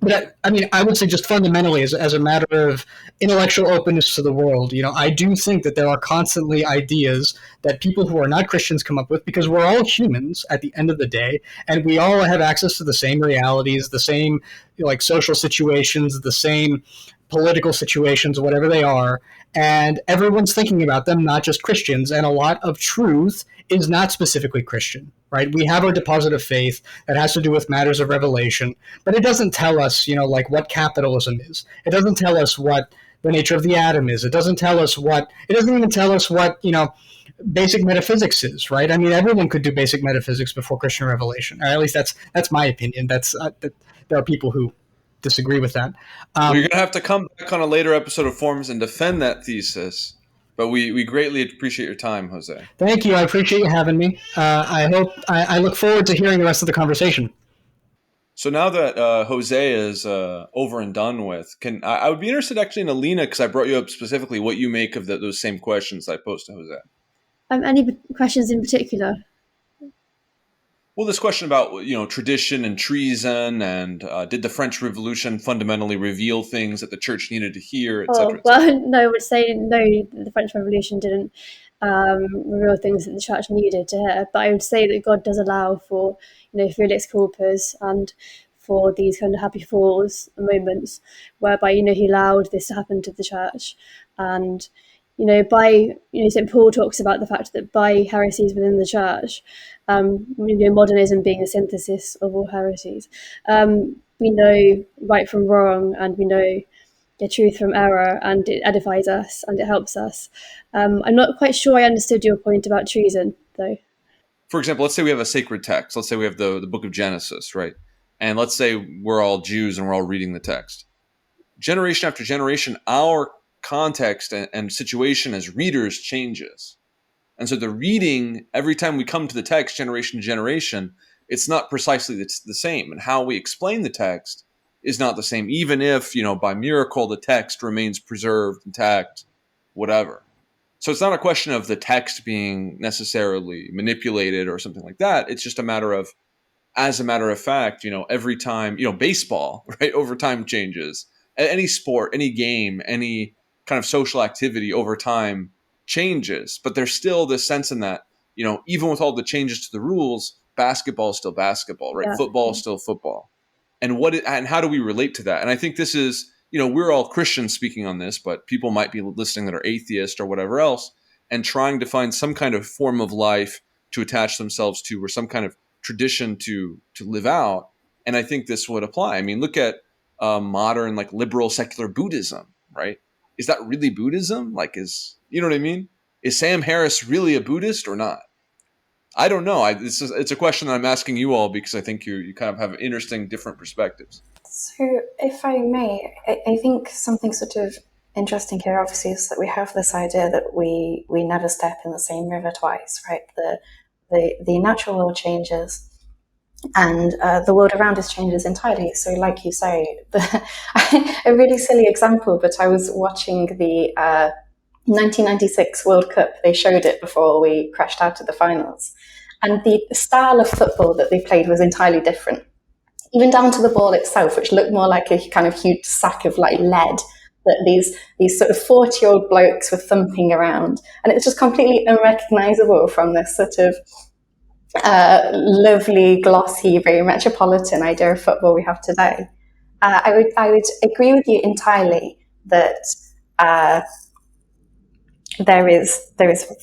Speaker 2: But I mean, I would say just fundamentally, as a matter of intellectual openness to the world, I do think that there are constantly ideas that people who are not Christians come up with, because we're all humans at the end of the day, and we all have access to the same realities, the same like social situations, the same political situations, whatever they are, and everyone's thinking about them, not just Christians. And a lot of truth is not specifically Christian, right? We have our deposit of faith that has to do with matters of revelation, but it doesn't tell us, like what capitalism is. It doesn't tell us what the nature of the atom is. It doesn't tell us it doesn't even tell us what, basic metaphysics is, right? I mean, everyone could do basic metaphysics before Christian revelation. Or at least that's my opinion. There are people who disagree with that.
Speaker 1: Well, you're going to have to come back on a later episode of Forms and defend that thesis. But we greatly appreciate your time, Jose.
Speaker 2: Thank you. I appreciate you having me. I look forward to hearing the rest of the conversation.
Speaker 1: So now that Jose is over and done with, I would be interested actually in Alina, because I brought you up specifically what you make of those same questions I posed to Jose.
Speaker 3: Any questions in particular?
Speaker 1: Well, this question about tradition and treason, and did the French Revolution fundamentally reveal things that the church needed to hear, etc.
Speaker 3: Well, no, I would say no. The French Revolution didn't reveal things that the church needed to hear, but I would say that God does allow for Felix Culpers and for these kind of happy falls moments whereby He allowed this to happen to the church, and St. Paul talks about the fact that by heresies within the church, modernism being the synthesis of all heresies, we know right from wrong, and we know the truth from error, and it edifies us and it helps us. I'm not quite sure I understood your point about treason, though.
Speaker 1: For example, let's say we have a sacred text. Let's say we have the book of Genesis, right? And let's say we're all Jews and we're all reading the text. Generation after generation, our context and situation as readers changes. And so the reading, every time we come to the text, generation to generation, it's not precisely the same. And how we explain the text is not the same, even if, by miracle, the text remains preserved, intact, whatever. So it's not a question of the text being necessarily manipulated or something like that. It's just a matter of, as a matter of fact, every time, baseball, right, over time changes. Any sport, any game, any kind of social activity over time changes. But there's still this sense in that, even with all the changes to the rules, basketball is still basketball, right?
Speaker 3: Yeah.
Speaker 1: Football is still football. And how do we relate to that? And I think this is, we're all Christians speaking on this, but people might be listening that are atheist or whatever else, and trying to find some kind of form of life to attach themselves to, or some kind of tradition to live out. And I think this would apply. I mean, look at modern, like, liberal secular Buddhism, right? Is that really Buddhism? You know what I mean? Is Sam Harris really a Buddhist or not? I don't know. It's a question that I'm asking you all, because I think you kind of have interesting, different perspectives.
Speaker 4: So, if I may, I think something sort of interesting here, obviously, is that we have this idea that we never step in the same river twice, right? The natural world changes, and the world around us changes entirely. So, like you say, a really silly example, but I was watching the 1996 World Cup. They showed it before we crashed out of the finals, and the style of football that they played was entirely different, even down to the ball itself, which looked more like a kind of huge sack of like lead that these sort of 40-year-old blokes were thumping around, and it's just completely unrecognizable from this sort of lovely, glossy, very metropolitan idea of football we have today. I would agree with you entirely that there is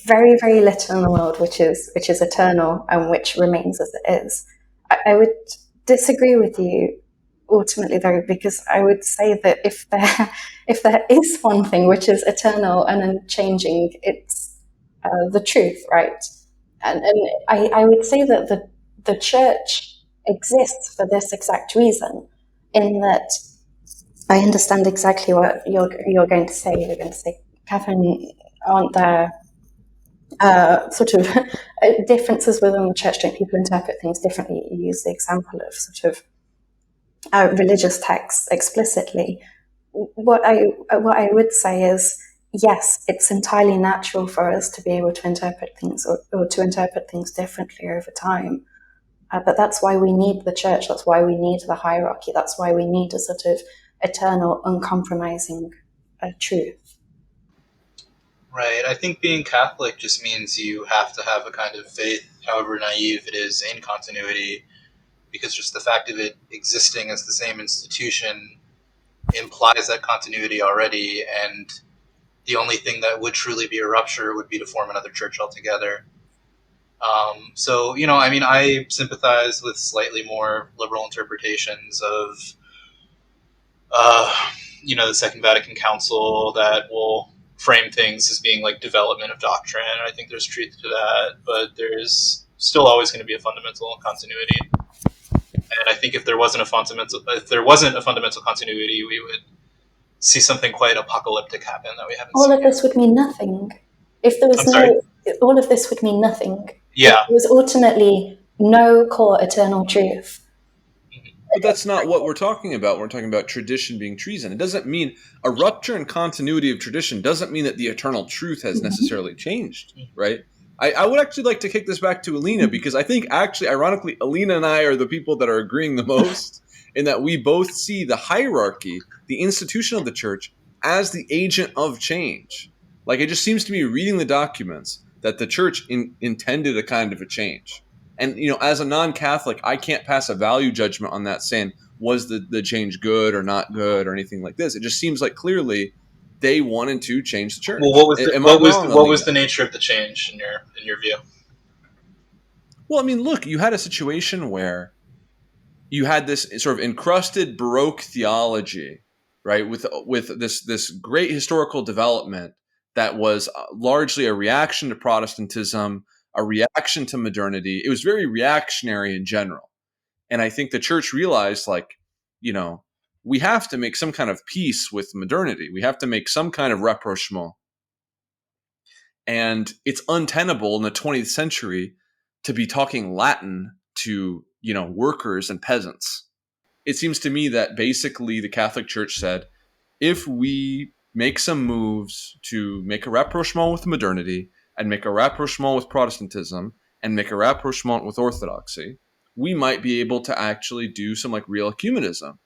Speaker 4: very, very little in the world which is eternal and which remains as it is. I would disagree with you ultimately, though, because I would say that if there is one thing which is eternal and unchanging, it's the truth, right? And I would say that the church exists for this exact reason, in that I understand exactly what you're going to say. You're going to say, Catherine, aren't there sort of differences within the church? Don't people interpret things differently? You use the example of sort of religious texts explicitly. What I would say is, yes, it's entirely natural for us to be able to interpret things or to interpret things differently over time. But that's why we need the church. That's why we need the hierarchy. That's why we need a sort of eternal, uncompromising truth.
Speaker 5: Right. I think being Catholic just means you have to have a kind of faith, however naive it is, in continuity, because just the fact of it existing as the same institution implies that continuity already, and the only thing that would truly be a rupture would be to form another church altogether. So, I mean, I sympathize with slightly more liberal interpretations of, uh, the Second Vatican Council that will frame things as being like development of doctrine. I think there's truth to that, but there's still always going to be a fundamental continuity. And I think if there wasn't a fundamental continuity, we would see something quite apocalyptic happen that we haven't
Speaker 4: All
Speaker 5: seen
Speaker 4: of this would mean nothing. If there was
Speaker 5: I'm sorry?
Speaker 4: all of this would mean nothing.
Speaker 5: Yeah.
Speaker 4: If there was ultimately no core eternal truth.
Speaker 1: But that's not what we're talking about. We're talking about tradition being treason. It doesn't mean a rupture in continuity of tradition doesn't mean that the eternal truth has necessarily changed, right? I would actually like to kick this back to Alina, because I think actually, ironically, Alina and I are the people that are agreeing the most in that we both see the hierarchy, the institution of the church, as the agent of change. Like, it just seems to me, reading the documents, that the church intended a kind of a change. And, as a non-Catholic, I can't pass a value judgment on that, saying, was the change good or not good or anything like this. It just seems like clearly they wanted to change the church.
Speaker 5: Well, what was the,
Speaker 1: Am I
Speaker 5: what was
Speaker 1: wrong,
Speaker 5: what was
Speaker 1: Alina?
Speaker 5: the nature of the change in your view?
Speaker 1: Well, I mean, look, you had a situation where you had this sort of encrusted Baroque theology, right, with this great historical development that was largely a reaction to Protestantism, a reaction to modernity. It was very reactionary in general. And I think the church realized, like, we have to make some kind of peace with modernity. We have to make some kind of rapprochement. And it's untenable in the 20th century to be talking Latin to, workers and peasants. It seems to me that basically the Catholic Church said, if we make some moves to make a rapprochement with modernity and make a rapprochement with Protestantism and make a rapprochement with Orthodoxy, we might be able to actually do some like real ecumenism.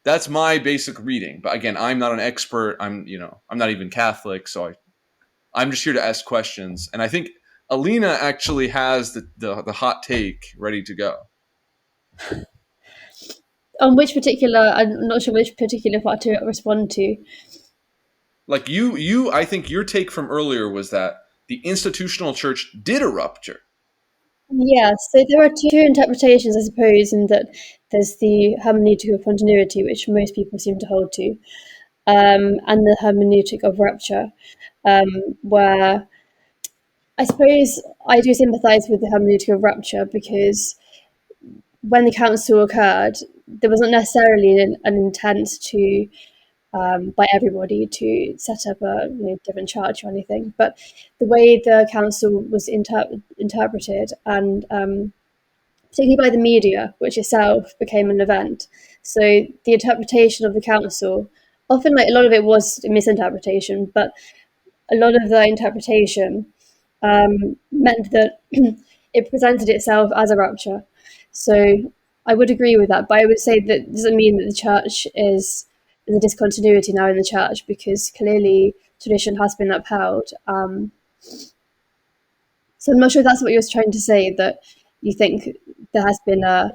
Speaker 1: That's my basic reading. But again, I'm not an expert. I'm not even Catholic, so I'm just here to ask questions. And I think Alina actually has the hot take ready to go.
Speaker 3: On which particular, I'm not sure which particular part to respond to.
Speaker 1: Like I think your take from earlier was that the institutional church did a rupture.
Speaker 3: Yeah, so there are two interpretations, I suppose, in that there's the hermeneutic of continuity, which most people seem to hold to, and the hermeneutic of rupture, where I suppose I do sympathise with the hermeneutic of rupture, because when the council occurred, there wasn't necessarily an intent to by everybody to set up a different church or anything, but the way the council was interpreted, and particularly by the media, which itself became an event. So the interpretation of the council, often like a lot of it was a misinterpretation, but a lot of the interpretation meant that it presented itself as a rupture. So I would agree with that, but I would say that doesn't mean that the church is a discontinuity now in the church, because clearly tradition has been upheld. So I'm not sure if that's what you're trying to say, that you think there has been a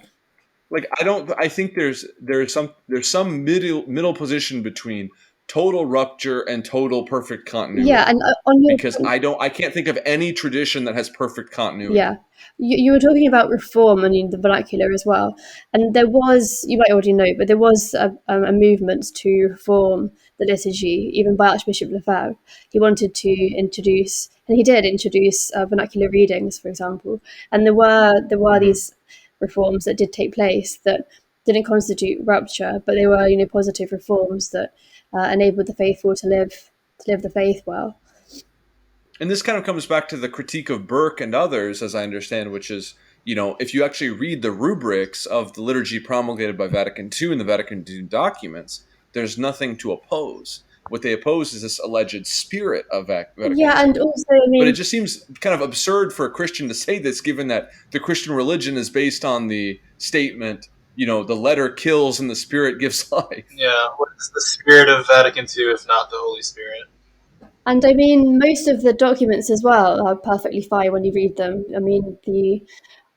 Speaker 1: Like, I think there's some middle position between total rupture and total perfect
Speaker 3: yeah,
Speaker 1: continuity,
Speaker 3: and on your
Speaker 1: because
Speaker 3: point,
Speaker 1: I can't think of any tradition that has perfect continuity.
Speaker 3: yeah, you were talking about reform and the vernacular as well, and there was, you might already know, but there was a movement to reform the liturgy, even by Archbishop Lefebvre. He wanted to introduce, and he did introduce vernacular readings, for example, and there were these reforms that did take place that didn't constitute rupture, but they were positive reforms that enabled the faithful to live the faith well.
Speaker 1: And this kind of comes back to the critique of Burke and others, as I understand, which is, if you actually read the rubrics of the liturgy promulgated by Vatican II and the Vatican II documents, there's nothing to oppose. what they oppose is this alleged spirit of Vatican
Speaker 3: Yeah,
Speaker 1: II.
Speaker 3: and also, I
Speaker 1: But it
Speaker 3: mean,
Speaker 1: just seems kind of absurd for a Christian to say this, given that the Christian religion is based on the statement, the letter kills and the spirit gives life.
Speaker 5: Yeah, what is the spirit of Vatican II if not the Holy Spirit?
Speaker 3: and I mean, most of the documents as well are perfectly fine when you read them. I mean, I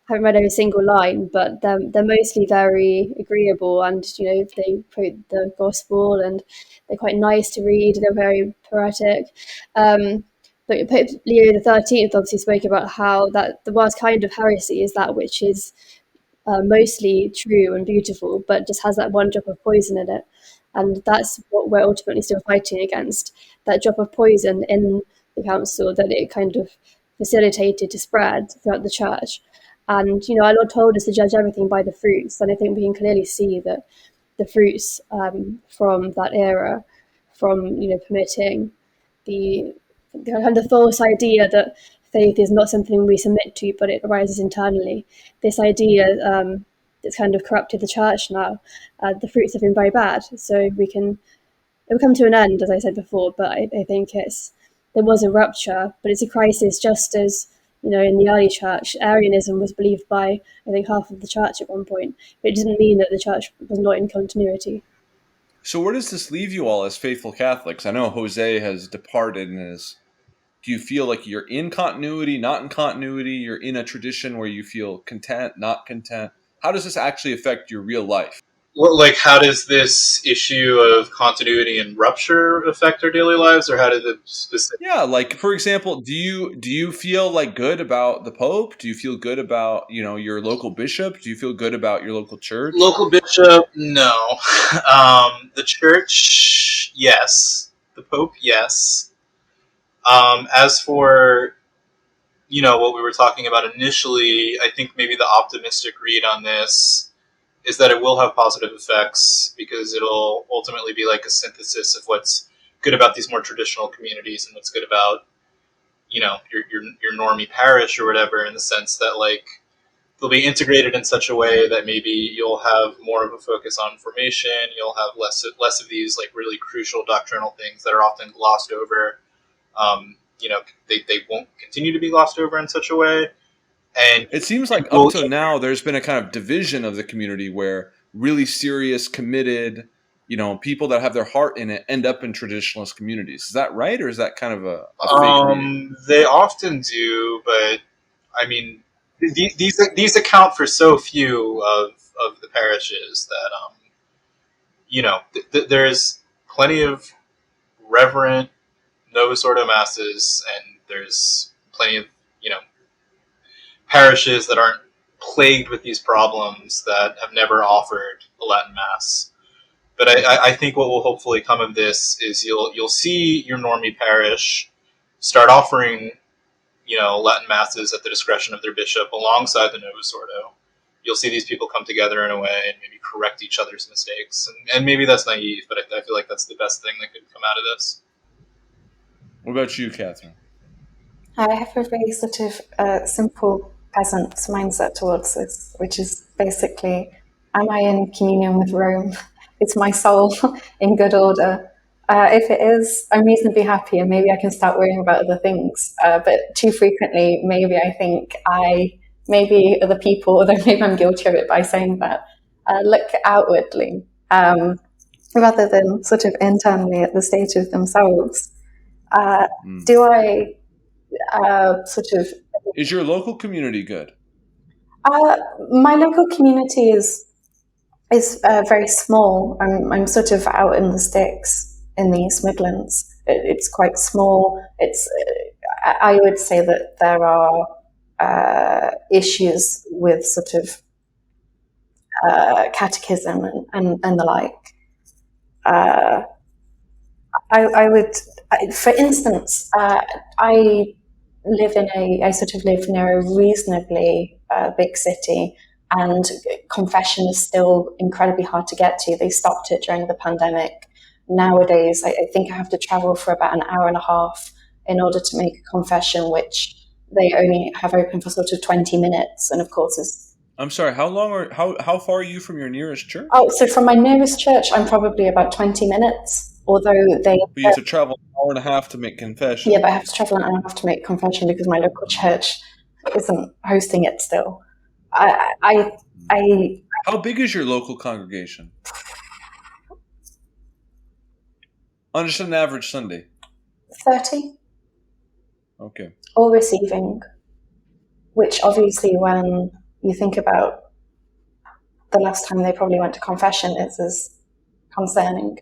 Speaker 3: haven't read every single line, but they're mostly very agreeable, and they quote the gospel, and they're quite nice to read. They're very poetic. But Pope Leo XIII obviously spoke about how that the worst kind of heresy is that which is mostly true and beautiful, but just has that one drop of poison in it. And that's what we're ultimately still fighting against, that drop of poison in the council that it kind of facilitated to spread throughout the church. And, our Lord told us to judge everything by the fruits. And I think we can clearly see that the fruits from that era, from, permitting the kind of false idea that faith is not something we submit to, but it arises internally. This idea that's kind of corrupted the church now. The fruits have been very bad, so it will come to an end, as I said before. But I think there was a rupture, but it's a crisis, just as in the early church, Arianism was believed by I think half of the church at one point. But it doesn't mean that the church was not in continuity.
Speaker 1: So where does this leave you all as faithful Catholics? I know Jose has departed and is. Do you feel like you're in continuity, not in continuity? You're in a tradition where you feel content, not content? How does this actually affect your real life?
Speaker 5: Well, like, how does this issue of continuity and rupture affect our daily lives, or how did the specific
Speaker 1: Yeah, like for example, do you feel like good about the Pope? Do you feel good about your local bishop? Do you feel good about your local church?
Speaker 5: local bishop? No. The church, yes. The Pope, yes. As for what we were talking about initially, I think maybe the optimistic read on this is that it will have positive effects because it'll ultimately be like a synthesis of what's good about these more traditional communities and what's good about your normie parish or whatever, in the sense that like they'll be integrated in such a way that maybe you'll have more of a focus on formation, you'll have less of these like really crucial doctrinal things that are often glossed over. They won't continue to be glossed over in such a way, and
Speaker 1: It seems like up
Speaker 5: will.
Speaker 1: to now there's been a kind of division of the community where really serious, committed, people that have their heart in it end up in traditionalist communities. Is that right, or is that kind of a fake read?
Speaker 5: They often do, but I mean, these account for so few of the parishes that there's plenty of reverent Novus Ordo masses, and there's plenty of parishes that aren't plagued with these problems that have never offered a Latin Mass. But I think what will hopefully come of this is you'll see your normie parish start offering Latin masses at the discretion of their bishop alongside the Novus Ordo. You'll see these people come together in a way and maybe correct each other's mistakes, and maybe that's naive, but I feel like that's the best thing that could come out of this.
Speaker 1: What about you, Catherine?
Speaker 4: I have a very sort of simple peasant's mindset towards this, which is basically, am I in communion with Rome? Is my soul in good order? If it is, I'm reasonably happy, and maybe I can start worrying about other things. But too frequently, maybe I think maybe other people, although maybe I'm guilty of it by saying that, look outwardly rather than sort of internally at the state of themselves. Do I sort of
Speaker 1: Is your local community good?
Speaker 4: my local community is very small. I'm sort of out in the sticks in the East Midlands. It's quite small. I would say that there are issues with sort of catechism and the like. I would, for instance, I sort of live near a reasonably big city, and confession is still incredibly hard to get to. They stopped it during the pandemic. Nowadays, I think I have to travel for about an hour and a half in order to make a confession, which they only have open for sort of 20 minutes. And of course,
Speaker 1: I'm sorry. How far are you from your nearest church?
Speaker 4: oh, so from my nearest church, I'm probably about 20 minutes. although they,
Speaker 1: But you have to travel an hour and a half to make confession.
Speaker 4: yeah, but I have to travel and I have to make confession because my local church isn't hosting it still. I
Speaker 1: How big is your local congregation? On just an average Sunday.
Speaker 4: 30
Speaker 1: Okay.
Speaker 4: all receiving, which obviously when you think about the last time they probably went to confession is concerning.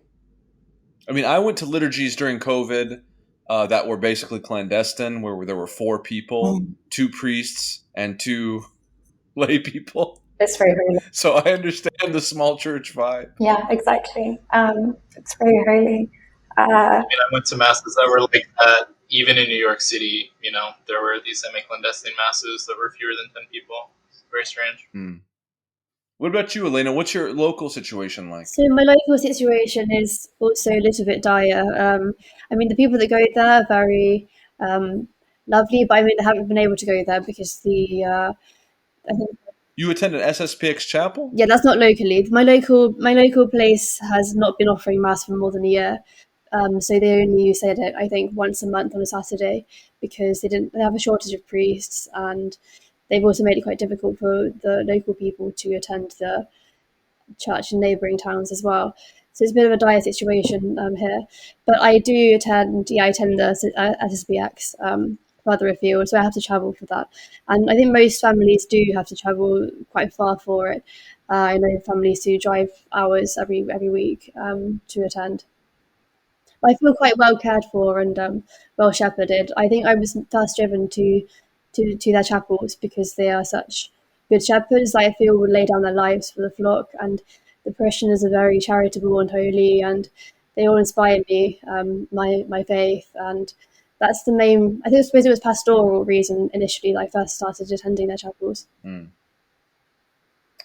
Speaker 1: I mean, I went to liturgies during COVID that were basically clandestine, where there were 4 people, 2 priests, and 2 lay people.
Speaker 4: It's very holy.
Speaker 1: So I understand the small church vibe.
Speaker 4: Yeah, exactly. It's very holy.
Speaker 5: I mean, I went to masses that were like that. Even in New York City, there were these semi-clandestine masses that were fewer than 10 people. It's very strange.
Speaker 1: What about you, Elena? What's your local situation like?
Speaker 3: So my local situation is also a little bit dire. I mean, the people that go there are very lovely, but I mean, they haven't been able to go there because I think,
Speaker 1: You attend an SSPX chapel?
Speaker 3: yeah, that's not locally. My local place has not been offering mass for more than a year. So they only said it, I think, once a month on a Saturday because they have a shortage of priests, and they've also made it quite difficult for the local people to attend the church in neighbouring towns as well. So it's a bit of a dire situation here. But I do attend, I attend the SSBX further afield, so I have to travel for that. And I think most families do have to travel quite far for it. I know families who drive hours every week to attend. I feel quite well cared for and well shepherded. I think I was first driven to their chapels because they are such good shepherds. I feel would lay down their lives for the flock, and the parishioners are very charitable and holy, and they all inspire me, my faith, and that's the main. I suppose it was pastoral reason initially that I first started attending their chapels.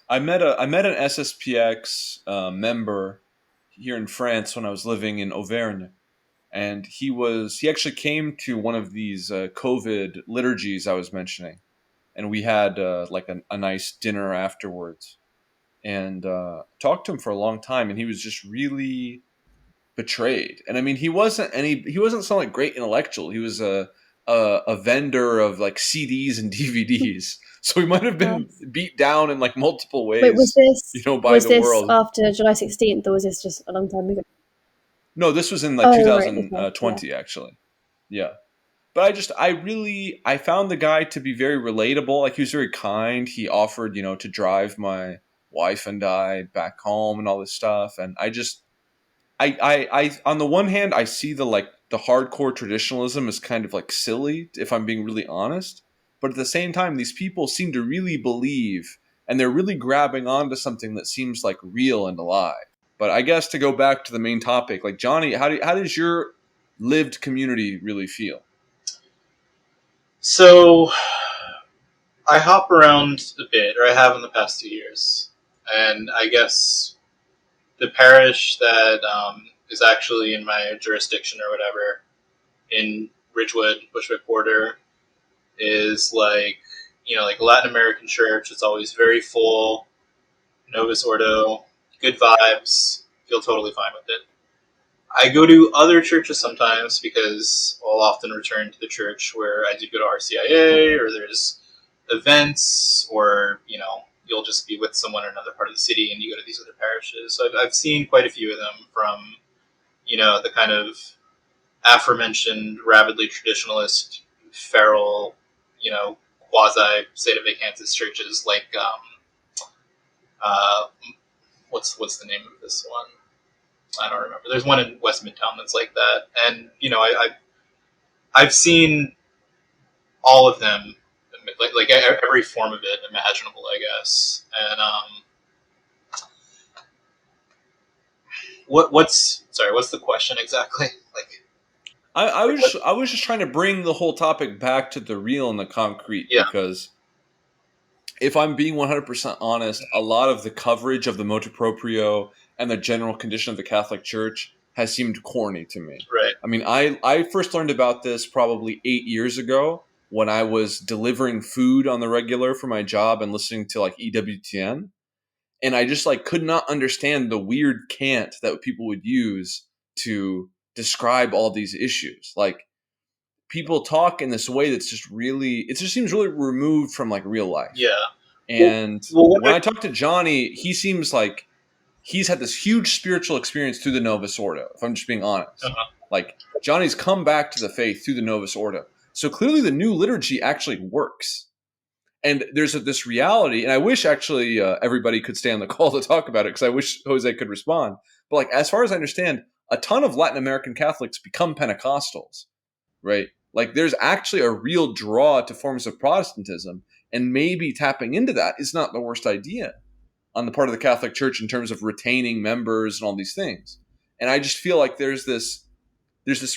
Speaker 1: I met an SSPX member here in France when I was living in Auvergne, and he actually came to one of these COVID liturgies I was mentioning, and we had like a nice dinner afterwards, and talked to him for a long time, and he was just really betrayed. And I mean, he wasn't some like great intellectual. He was a vendor of like CDs and DVDs, so he might have been beat down in like multiple
Speaker 3: Wait, was
Speaker 1: ways,
Speaker 3: this
Speaker 1: by
Speaker 3: was
Speaker 1: the
Speaker 3: this
Speaker 1: world.
Speaker 3: after July 16th, or was this just a long time ago?
Speaker 1: No, this was in like
Speaker 3: Oh, right, okay,
Speaker 1: 2020 actually. Yeah. But I found the guy to be very relatable. Like he was very kind. He offered, to drive my wife and I back home and all this stuff. And I on the one hand, I see the hardcore traditionalism is kind of like silly, if I'm being really honest. But at the same time, these people seem to really believe, and they're really grabbing onto something that seems like real and alive. But I guess to go back to the main topic, like Johnny, how does your lived community really feel?
Speaker 5: So I hop around a bit, or I have in the past 2 years, and I guess the parish that is actually in my jurisdiction or whatever in Ridgewood, Bushwick border, is like Latin American church. It's always very full, Novus Ordo, good vibes. Feel totally fine with it. I go to other churches sometimes because I'll often return to the church where I did go to RCIA, or there's events, or you'll just be with someone in another part of the city and you go to these other parishes. So I've seen quite a few of them from the kind of aforementioned rabidly traditionalist, feral, quasi state of vacances churches like uh, what's the name of this one? I don't remember. There's one in West Midtown that's like that, and I've seen all of them, like every form of it imaginable, I guess. And what's the question exactly? Like,
Speaker 1: I was just trying to bring the whole topic back to the real and the concrete,
Speaker 5: yeah,
Speaker 1: because if I'm being 100% honest, a lot of the coverage of the motu proprio and the general condition of the Catholic Church has seemed corny to me.
Speaker 5: right.
Speaker 1: I mean, I first learned about this probably 8 years ago when I was delivering food on the regular for my job and listening to like EWTN. And I just like could not understand the weird cant that people would use to describe all these issues. Like, people talk in this way that's just really, it just seems really removed from like real life.
Speaker 5: Yeah.
Speaker 1: And
Speaker 5: Well,
Speaker 1: when I talk to Johnny, he seems like he's had this huge spiritual experience through the Novus Ordo, if I'm just being honest. Like, Johnny's come back to the faith through the Novus Ordo. So clearly the new liturgy actually works. And there's this reality, and I wish actually everybody could stay on the call to talk about it, because I wish Jose could respond. But like, as far as I understand, a ton of Latin American Catholics become Pentecostals, right? Like, there's actually a real draw to forms of Protestantism, and maybe tapping into that is not the worst idea on the part of the Catholic Church in terms of retaining members and all these things. And I just feel like there's this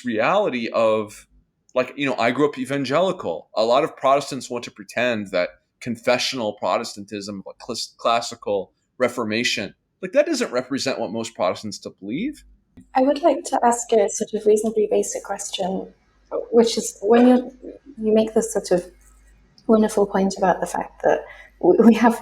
Speaker 1: reality of, like, I grew up evangelical. A lot of Protestants want to pretend that confessional Protestantism, like classical Reformation, like, that doesn't represent what most Protestants believe.
Speaker 4: I would like to ask a sort of reasonably basic question, which is, when you make this sort of wonderful point about the fact that we have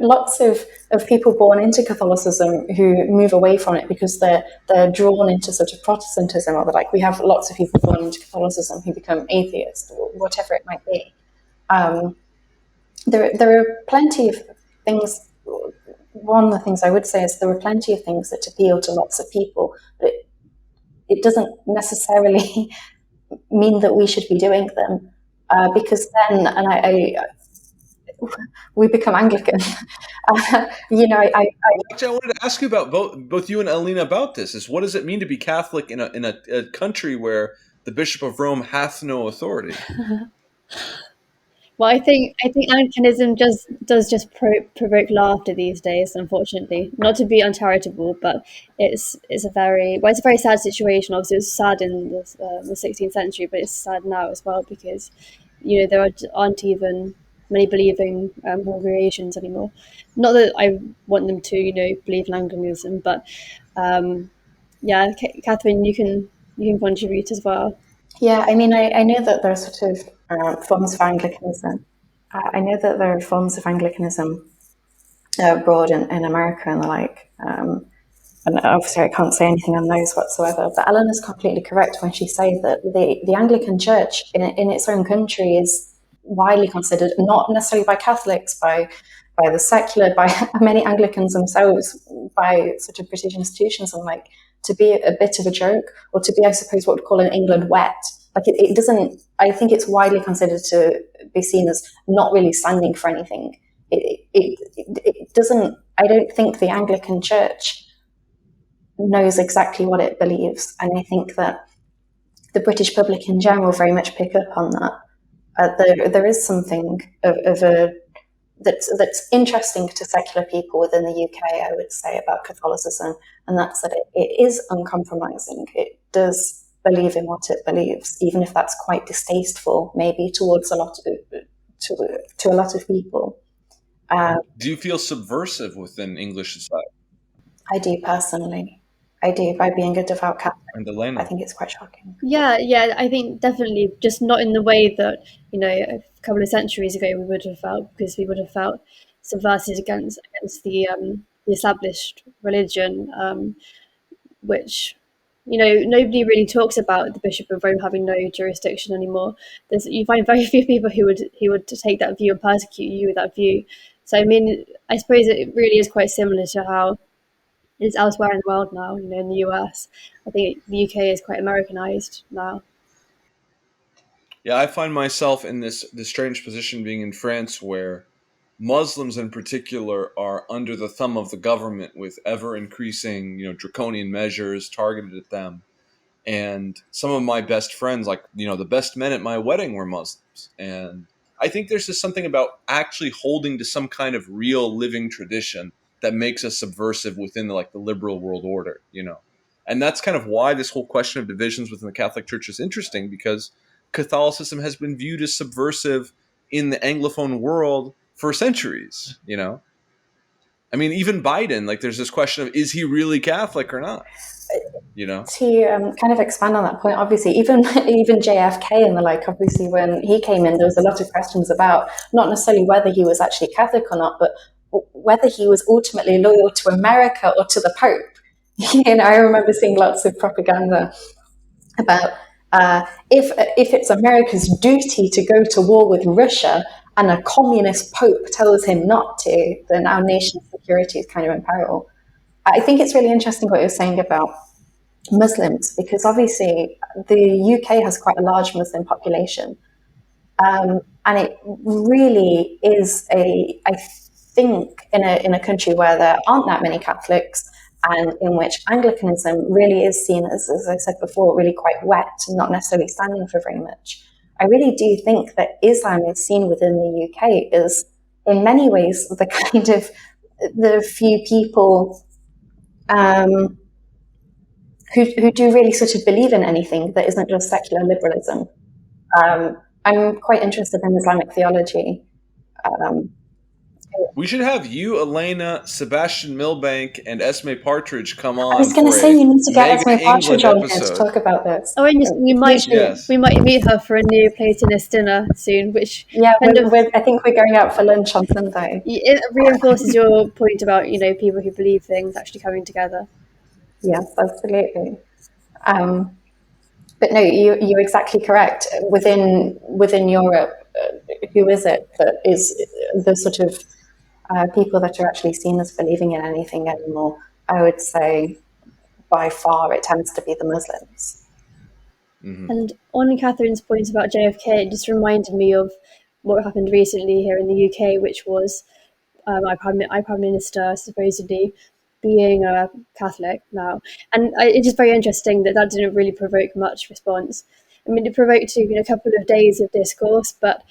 Speaker 4: lots of people born into Catholicism who move away from it because they're drawn into sort of Protestantism, or like we have lots of people born into Catholicism who become atheists, or whatever it might be. There are plenty of things. One of the things I would say is there are plenty of things that appeal to lots of people, but it doesn't necessarily mean that we should be doing them, because then, we become Anglican.
Speaker 1: Actually, I wanted to ask you about both you and Alina about this. Is, what does it mean to be Catholic in a country where the Bishop of Rome hath no authority?
Speaker 3: Well, I think Anglicanism does just provoke laughter these days. Unfortunately, not to be uncharitable, but it's a very sad situation. Obviously, it was sad in the 16th century, but it's sad now as well, because there aren't even many believing congregations anymore. Not that I want them to believe in Anglicanism, but yeah, Catherine, you can contribute as well.
Speaker 4: Yeah, I mean, I know that there are sort of forms of Anglicanism. I know that there are forms of Anglicanism abroad in America and the like. And obviously I can't say anything on those whatsoever. But Ellen is completely correct when she says that the Anglican Church in its own country is widely considered, not necessarily by Catholics, by the secular, by many Anglicans themselves, by sort of British institutions and like, to be a bit of a joke, or to be, I suppose, what we'd call in England wet. Like, it doesn't, I think it's widely considered to be seen as not really standing for anything. It doesn't, I don't think the Anglican Church knows exactly what it believes. And I think that the British public in general very much pick up on that. There is something of a that's interesting to secular people within the UK, I would say, about Catholicism, and that's that it is uncompromising. It does believe in what it believes, even if that's quite distasteful, maybe towards a lot of people.
Speaker 1: Do you feel subversive within English society?
Speaker 4: I do personally. I do, by being a devout Catholic.
Speaker 1: And Elena?
Speaker 4: I think it's quite shocking.
Speaker 3: Yeah, I think definitely, just not in the way that a couple of centuries ago we would have felt, because we would have felt subversive against the established religion, which nobody really talks about the Bishop of Rome having no jurisdiction anymore. You find very few people who would take that view and persecute you with that view. So I mean, I suppose it really is quite similar to how it is elsewhere in the world now. In the US, I think the UK is quite Americanized now.
Speaker 1: Yeah, I find myself in this strange position being in France, where Muslims in particular are under the thumb of the government with ever increasing, draconian measures targeted at them. And some of my best friends, like, the best men at my wedding were Muslims. And I think there's just something about actually holding to some kind of real living tradition that makes us subversive within the liberal world order, And that's kind of why this whole question of divisions within the Catholic Church is interesting, because Catholicism has been viewed as subversive in the Anglophone world for centuries, I mean, even Biden, there's this question of, is he really Catholic or not?
Speaker 4: To kind of expand on that point, obviously, even JFK and the like, obviously, when he came in, there was a lot of questions about not necessarily whether he was actually Catholic or not, but whether he was ultimately loyal to America or to the Pope. I remember seeing lots of propaganda about if it's America's duty to go to war with Russia and a communist pope tells him not to, then our nation's security is kind of in peril. I think it's really interesting what you're saying about Muslims, because obviously the UK has quite a large Muslim population. And it really is I think, in a country where there aren't that many Catholics, and in which Anglicanism really is seen as I said before, really quite wet and not necessarily standing for very much. I really do think that Islam is seen within the UK as, in many ways, the kind of the few people who do really sort of believe in anything that isn't just secular liberalism. I'm quite interested in Islamic theology. Um,
Speaker 1: We should have you, Elena, Sebastian Milbank, and Esme Partridge come
Speaker 4: I was
Speaker 1: on
Speaker 4: going to
Speaker 1: for
Speaker 4: say
Speaker 1: a
Speaker 4: you need to get
Speaker 1: Mega
Speaker 4: Esme Partridge
Speaker 1: England
Speaker 4: on here to
Speaker 1: episode.
Speaker 4: talk about this.
Speaker 3: Oh, interesting. We might
Speaker 1: Yes.
Speaker 3: we might meet her for a new Platonist dinner soon, which
Speaker 4: Yeah,
Speaker 3: kind of
Speaker 4: I think we're going out for lunch on Sunday.
Speaker 3: it reinforces your point about people who believe things actually coming together.
Speaker 4: Yes, absolutely. But no, you're exactly correct. Within Europe, who is it that is the sort of people that are actually seen as believing in anything anymore? I would say by far it tends to be the Muslims.
Speaker 1: Mm-hmm.
Speaker 3: And on Catherine's point about JFK, it just reminded me of what happened recently here in the UK, which was our Prime Minister supposedly being a Catholic now. And it's just very interesting that didn't really provoke much response. I mean, it provoked a couple of days of discourse, but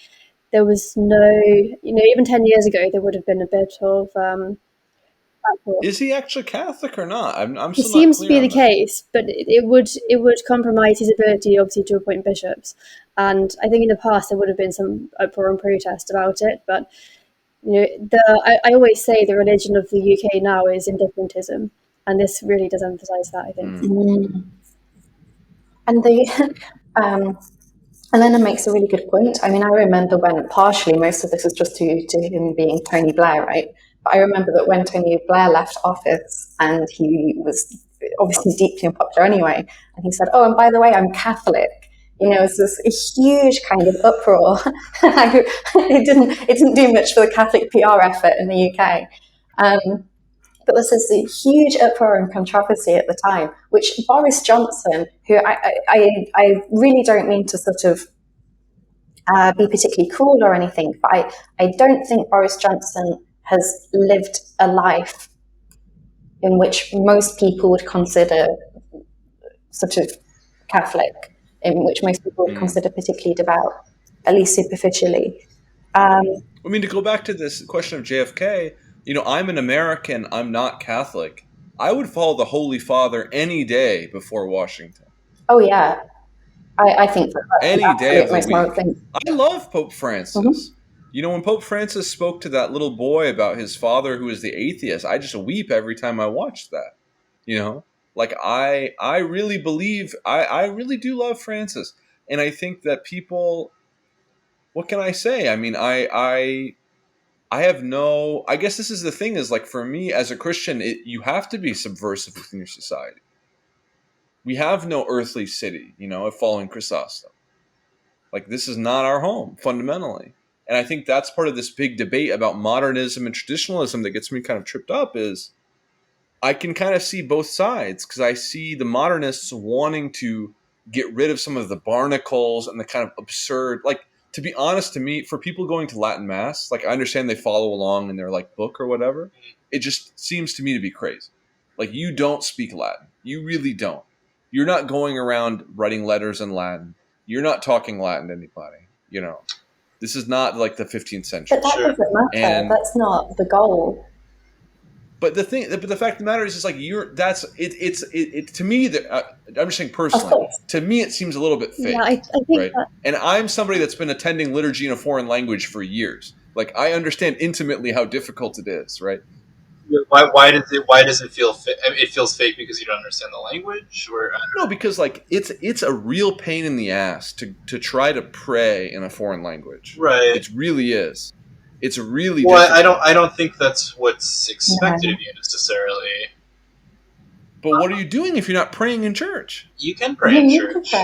Speaker 3: there was no, even 10 years ago, there would have been a bit of uproar.
Speaker 1: Is he actually Catholic or not? I'm
Speaker 3: It
Speaker 1: still not
Speaker 3: seems to
Speaker 1: clear
Speaker 3: be the
Speaker 1: on that.
Speaker 3: case, but it would compromise his ability, obviously, to appoint bishops. And I think in the past there would have been some uproar and protest about it. But I always say the religion of the UK now is indifferentism, and this really does emphasise that, I think.
Speaker 4: And Elena makes a really good point. I mean, I remember when, partially most of this is just due to him being Tony Blair, right? But I remember that when Tony Blair left office, and he was obviously deeply unpopular anyway, and he said, "Oh, and by the way, I'm Catholic." It's this huge kind of uproar. It didn't do much for the Catholic PR effort in the UK. But this is a huge uproar and controversy at the time, which Boris Johnson, who I really don't mean to sort of be particularly cruel or anything, but I don't think Boris Johnson has lived a life in which most people would consider sort of Catholic, in which most people would consider particularly devout, at least superficially.
Speaker 1: I mean, to go back to this question of JFK, I'm an American, I'm not Catholic. I would follow the Holy Father any day before Washington.
Speaker 4: Oh, yeah. I think that's
Speaker 1: Any day of the
Speaker 4: most moral
Speaker 1: week.
Speaker 4: thing.
Speaker 1: I love Pope Francis. When Pope Francis spoke to that little boy about his father who is the atheist, I just weep every time I watch that. Like I really believe, I really do love Francis. And I think that people, what can I say? I mean, I have no, I guess this is the thing, is like, for me as a Christian, you have to be subversive within your society. We have no earthly city, of following Chrysostom. Like, this is not our home, fundamentally. And I think that's part of this big debate about modernism and traditionalism that gets me kind of tripped up, is I can kind of see both sides, because I see the modernists wanting to get rid of some of the barnacles and the kind of absurd, like, to be honest, to me, for people going to Latin Mass, like, I understand they follow along in their like book or whatever. It just seems to me to be crazy. Like, you don't speak Latin. You really don't. You're not going around writing letters in Latin. You're not talking Latin to anybody. This is not like the 15th century.
Speaker 4: But that doesn't matter. That's not the goal.
Speaker 1: But the fact of the matter is like, to me, I'm just saying personally, to me it seems a little bit fake.
Speaker 3: Yeah, I think
Speaker 1: right? And I'm somebody that's been attending liturgy in a foreign language for years. Like, I understand intimately how difficult it is, right?
Speaker 5: Why does it feel fake? It feels fake because you don't understand the language, or
Speaker 1: no, because like it's a real pain in the ass to try to pray in a foreign language.
Speaker 5: Right.
Speaker 1: It really is. It's really
Speaker 5: well.
Speaker 1: difficult.
Speaker 5: I don't think that's what's expected of you necessarily.
Speaker 1: But what are you doing if you're not praying in church?
Speaker 5: You can pray in
Speaker 4: You can
Speaker 5: church.
Speaker 4: pray.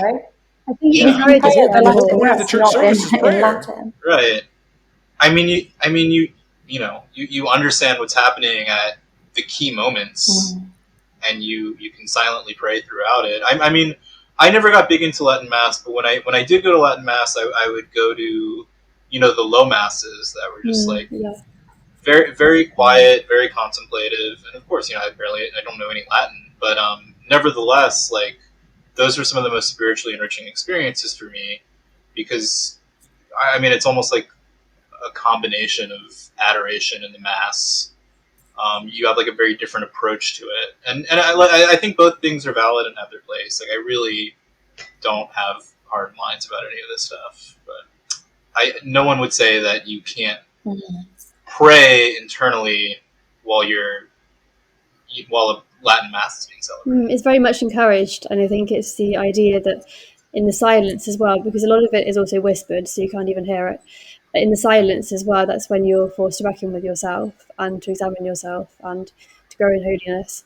Speaker 3: I think it
Speaker 4: You
Speaker 5: Yeah,
Speaker 4: can pray
Speaker 3: encourages
Speaker 4: at
Speaker 3: it
Speaker 4: the
Speaker 3: a
Speaker 1: The whole
Speaker 4: Latin
Speaker 3: little.
Speaker 1: point of the
Speaker 4: Mass,
Speaker 1: church
Speaker 4: not
Speaker 1: service is
Speaker 4: in
Speaker 1: prayer.
Speaker 4: Latin.
Speaker 5: right. You understand what's happening at the key moments,
Speaker 4: Mm.
Speaker 5: and you can silently pray throughout it. I mean, I never got big into Latin Mass, but when I did go to Latin Mass, I would go to, the low masses that were just like
Speaker 3: Yeah.
Speaker 5: very very quiet, very contemplative, and of course, I don't know any Latin, but nevertheless, like those were some of the most spiritually enriching experiences for me, because I mean it's almost like a combination of adoration in the mass. You have like a very different approach to it, and I think both things are valid and have their place. Like I really don't have hard lines about any of this stuff, but no one would say that you can't
Speaker 4: Mm.
Speaker 5: pray internally while while a Latin mass is being celebrated.
Speaker 3: It's very much encouraged, and I think it's the idea that in the silence as well, because a lot of it is also whispered, so you can't even hear it. But in the silence as well, that's when you're forced to reckon with yourself and to examine yourself and to grow in holiness.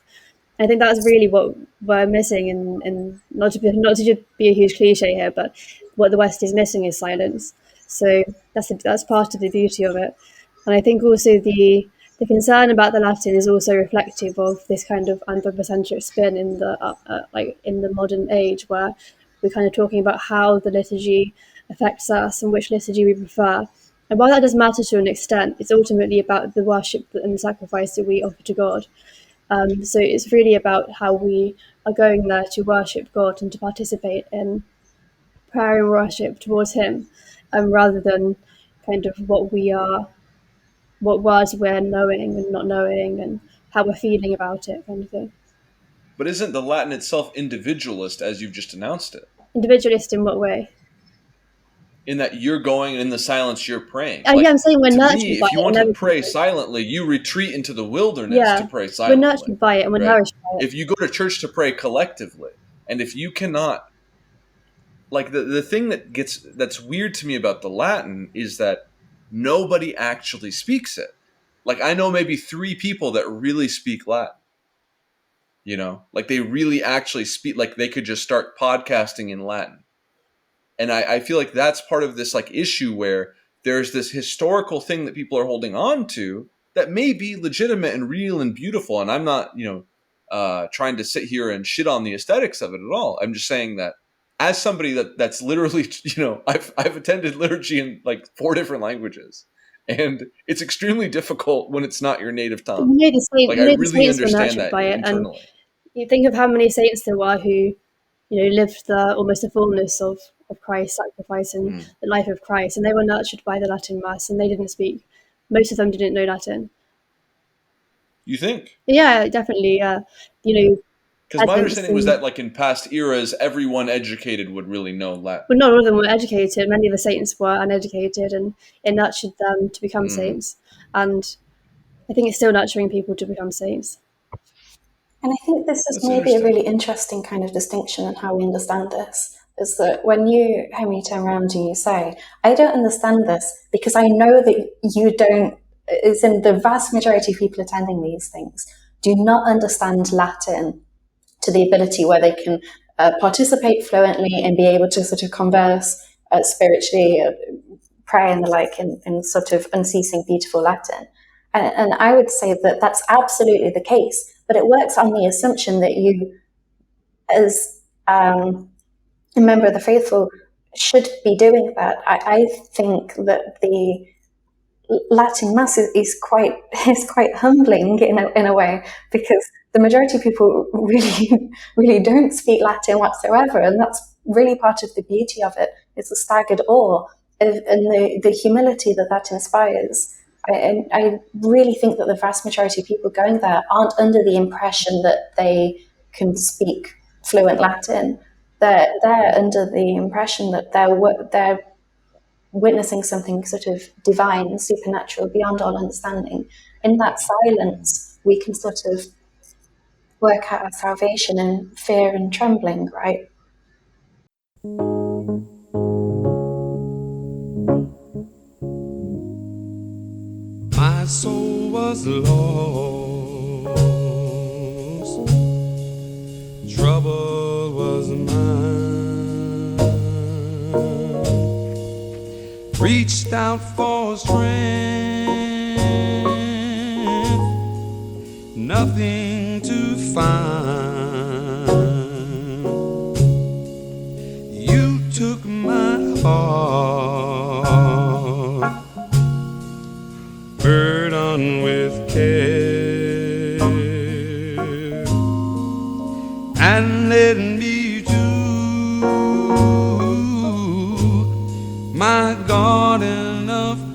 Speaker 3: I think that's really what we're missing, and not to just be a huge cliche here, but what the West is missing is silence. So that's part of the beauty of it, and I think also the concern about the Latin is also reflective of this kind of anthropocentric spin in the like in the modern age, where we're kind of talking about how the liturgy affects us and which liturgy we prefer. And while that does matter to an extent, it's ultimately about the worship and the sacrifice that we offer to God. So it's really about how we are going there to worship God and to participate in prayer and worship towards Him, rather than kind of what words we're knowing and not knowing, and how we're feeling about it, kind of thing.
Speaker 1: But isn't the Latin itself individualist, as you've just announced it?
Speaker 3: Individualist in what way?
Speaker 1: In that you're going in the silence, you're praying.
Speaker 3: Yeah,
Speaker 1: Like,
Speaker 3: I'm saying we're
Speaker 1: to
Speaker 3: nurtured
Speaker 1: me,
Speaker 3: by
Speaker 1: if you
Speaker 3: it
Speaker 1: want to pray
Speaker 3: inevitably.
Speaker 1: silently, you retreat into the wilderness to
Speaker 3: Yeah,
Speaker 1: pray
Speaker 3: we're
Speaker 1: silently,
Speaker 3: nurtured by it and we're
Speaker 1: right?
Speaker 3: nourished by it.
Speaker 1: If you go to church to pray collectively, and if you cannot, like, the thing that's weird to me about the Latin is that nobody actually speaks it. Like, I know maybe 3 people that really speak Latin. Like they really actually speak, like they could just start podcasting in Latin. And I feel like that's part of this like issue where there's this historical thing that people are holding on to that may be legitimate and real and beautiful. And I'm not, trying to sit here and shit on the aesthetics of it at all. I'm just saying that as somebody that's literally, I've attended liturgy in like 4 different languages, and it's extremely difficult when it's not your native
Speaker 3: But
Speaker 1: tongue. Like I
Speaker 3: the
Speaker 1: really
Speaker 3: saints were
Speaker 1: understand
Speaker 3: nurtured
Speaker 1: that
Speaker 3: by it, and
Speaker 1: internally.
Speaker 3: you think of how many saints there were who, lived almost the fullness of Christ's sacrifice and
Speaker 1: Mm.
Speaker 3: the life of Christ, and they were nurtured by the Latin Mass, and they didn't speak. Most of them didn't know Latin.
Speaker 1: You think?
Speaker 3: Yeah, definitely. You know,
Speaker 1: Because my
Speaker 3: peasants
Speaker 1: understanding was
Speaker 3: and
Speaker 1: that, like in past eras, everyone educated would really know
Speaker 3: well,
Speaker 1: Latin.
Speaker 3: not all of them were educated. Many of the saints were uneducated, and it nurtured them to become
Speaker 1: Mm.
Speaker 3: saints. And I think it's still nurturing people to become saints.
Speaker 4: And I think this is
Speaker 1: That's
Speaker 4: maybe a
Speaker 1: interesting.
Speaker 4: really interesting kind of distinction in how we understand this. Is that when you, Henry, turn around and you say, I don't understand this because I know that you don't, is in the vast majority of people attending these things, do not understand Latin to the ability where they can participate fluently and be able to sort of converse spiritually, pray and the like in sort of unceasing, beautiful Latin. And I would say that that's absolutely the case, but it works on the assumption that you, as a member of the faithful, should be doing that. I think that the Latin Mass is quite humbling in a way, because the majority of people really really don't speak Latin whatsoever, and that's really part of the beauty of it. It's the staggered awe and the humility that inspires. I really think that the vast majority of people going there aren't under the impression that they can speak fluent Latin. They're under the impression that they're witnessing something sort of divine, supernatural, beyond all understanding. In that silence, we can sort of work out our salvation in fear and trembling, right?
Speaker 6: My soul was lost, reached out for strength, nothing to find. You took my heart, burdened with care, and led me to my garden of